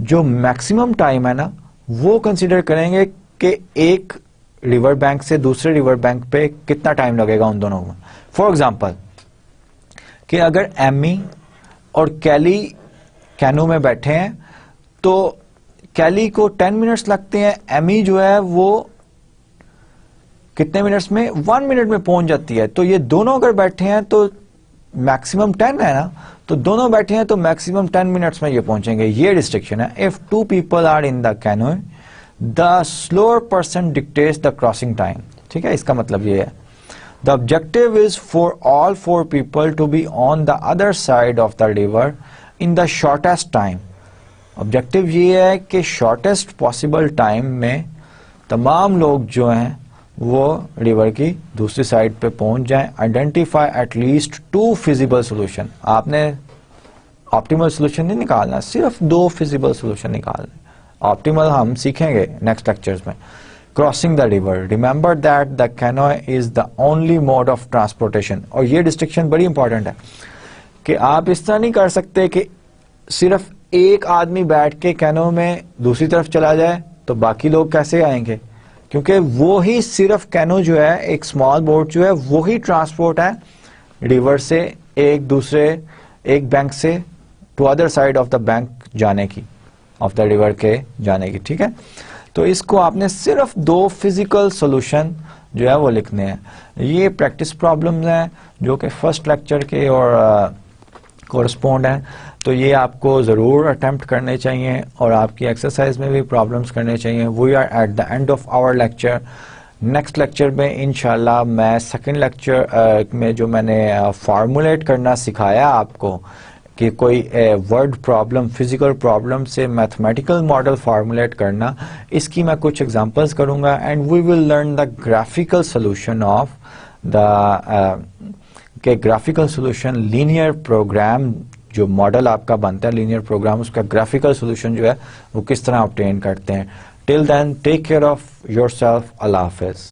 जो मैक्सिमम टाइम है ना वो कंसीडर करेंगे कि एक रिवर बैंक से दूसरे रिवर बैंक पे कितना टाइम लगेगा उन दोनों में। फॉर एग्जांपल कि अगर एमी और कैली कैनो में बैठे हैं तो कैली को 10 मिनट्स लगते हैं, एमी जो है वो कितने मिनट्स में, 1 मिनट में पहुंच जाती है। तो ये दोनों अगर बैठे हैं तो मैक्सिमम 10 है ना, तो दोनों बैठे हैं तो मैक्सिमम 10 मिनट्स में ये पहुंचेंगे। ये रिस्ट्रिक्शन है। If 2 people are in the canoe the slower person dictates the crossing time. ठीक है, इसका मतलब ये है the objective is for all 4 people to be on the other side of the river in the shortest time. Objective ये है कि shortest possible time में तमाम लोग जो हैं वो रिवर की दूसरी साइड पे पहुंच जाएं। Identify at least 2 feasible solution. आपने ऑप्टिमल सोल्यूशन नहीं निकालना, सिर्फ 2 फिजिबल सोल्यूशन निकालने। ऑप्टिमल हम सीखेंगे नेक्स्ट लेक्चर्स में। Crossing the river, remember that the canoe is the only mode of transportation. और ये डिस्टिंक्शन बड़ी इंपॉर्टेंट है कि आप इस तरह नहीं कर सकते कि सिर्फ एक आदमी बैठ के कैनो में दूसरी तरफ चला जाए तो बाकी लोग कैसे आएंगे, क्योंकि वो ही सिर्फ कैनो जो है एक स्मॉल बोट जो है वो ही ट्रांसपोर्ट है रिवर से एक बैंक से to other side of the bank जाने की, ऑफ द रिवर के जाने की। ठीक है, तो इसको आपने सिर्फ 2 फिजिकल सॉल्यूशन जो है वो लिखने हैं। ये प्रैक्टिस प्रॉब्लम्स हैं जो कि फर्स्ट लेक्चर के और कोरस्पॉन्ड हैं, तो ये आपको ज़रूर अटेम्प्ट करने चाहिए और आपकी एक्सरसाइज में भी प्रॉब्लम्स करने चाहिए। We are at the end of our lecture. Next lecture में इंशाल्लाह मैं सेकंड लेक्चर में जो मैंने फार्मूलेट करना सिखाया आपको कि कोई वर्ड प्रॉब्लम, फिजिकल प्रॉब्लम से मैथमेटिकल मॉडल फार्मूलेट करना, इसकी मैं कुछ एग्जांपल्स करूंगा and we will learn the graphical solution of the के ग्राफिकल सोल्यूशन लीनियर प्रोग्राम जो मॉडल आपका बनता है लीनियर प्रोग्राम, उसका ग्राफिकल सोल्यूशन जो है वो किस तरह ऑब्टेन करते हैं। Till then take care of yourself. अल्लाह हाफिज।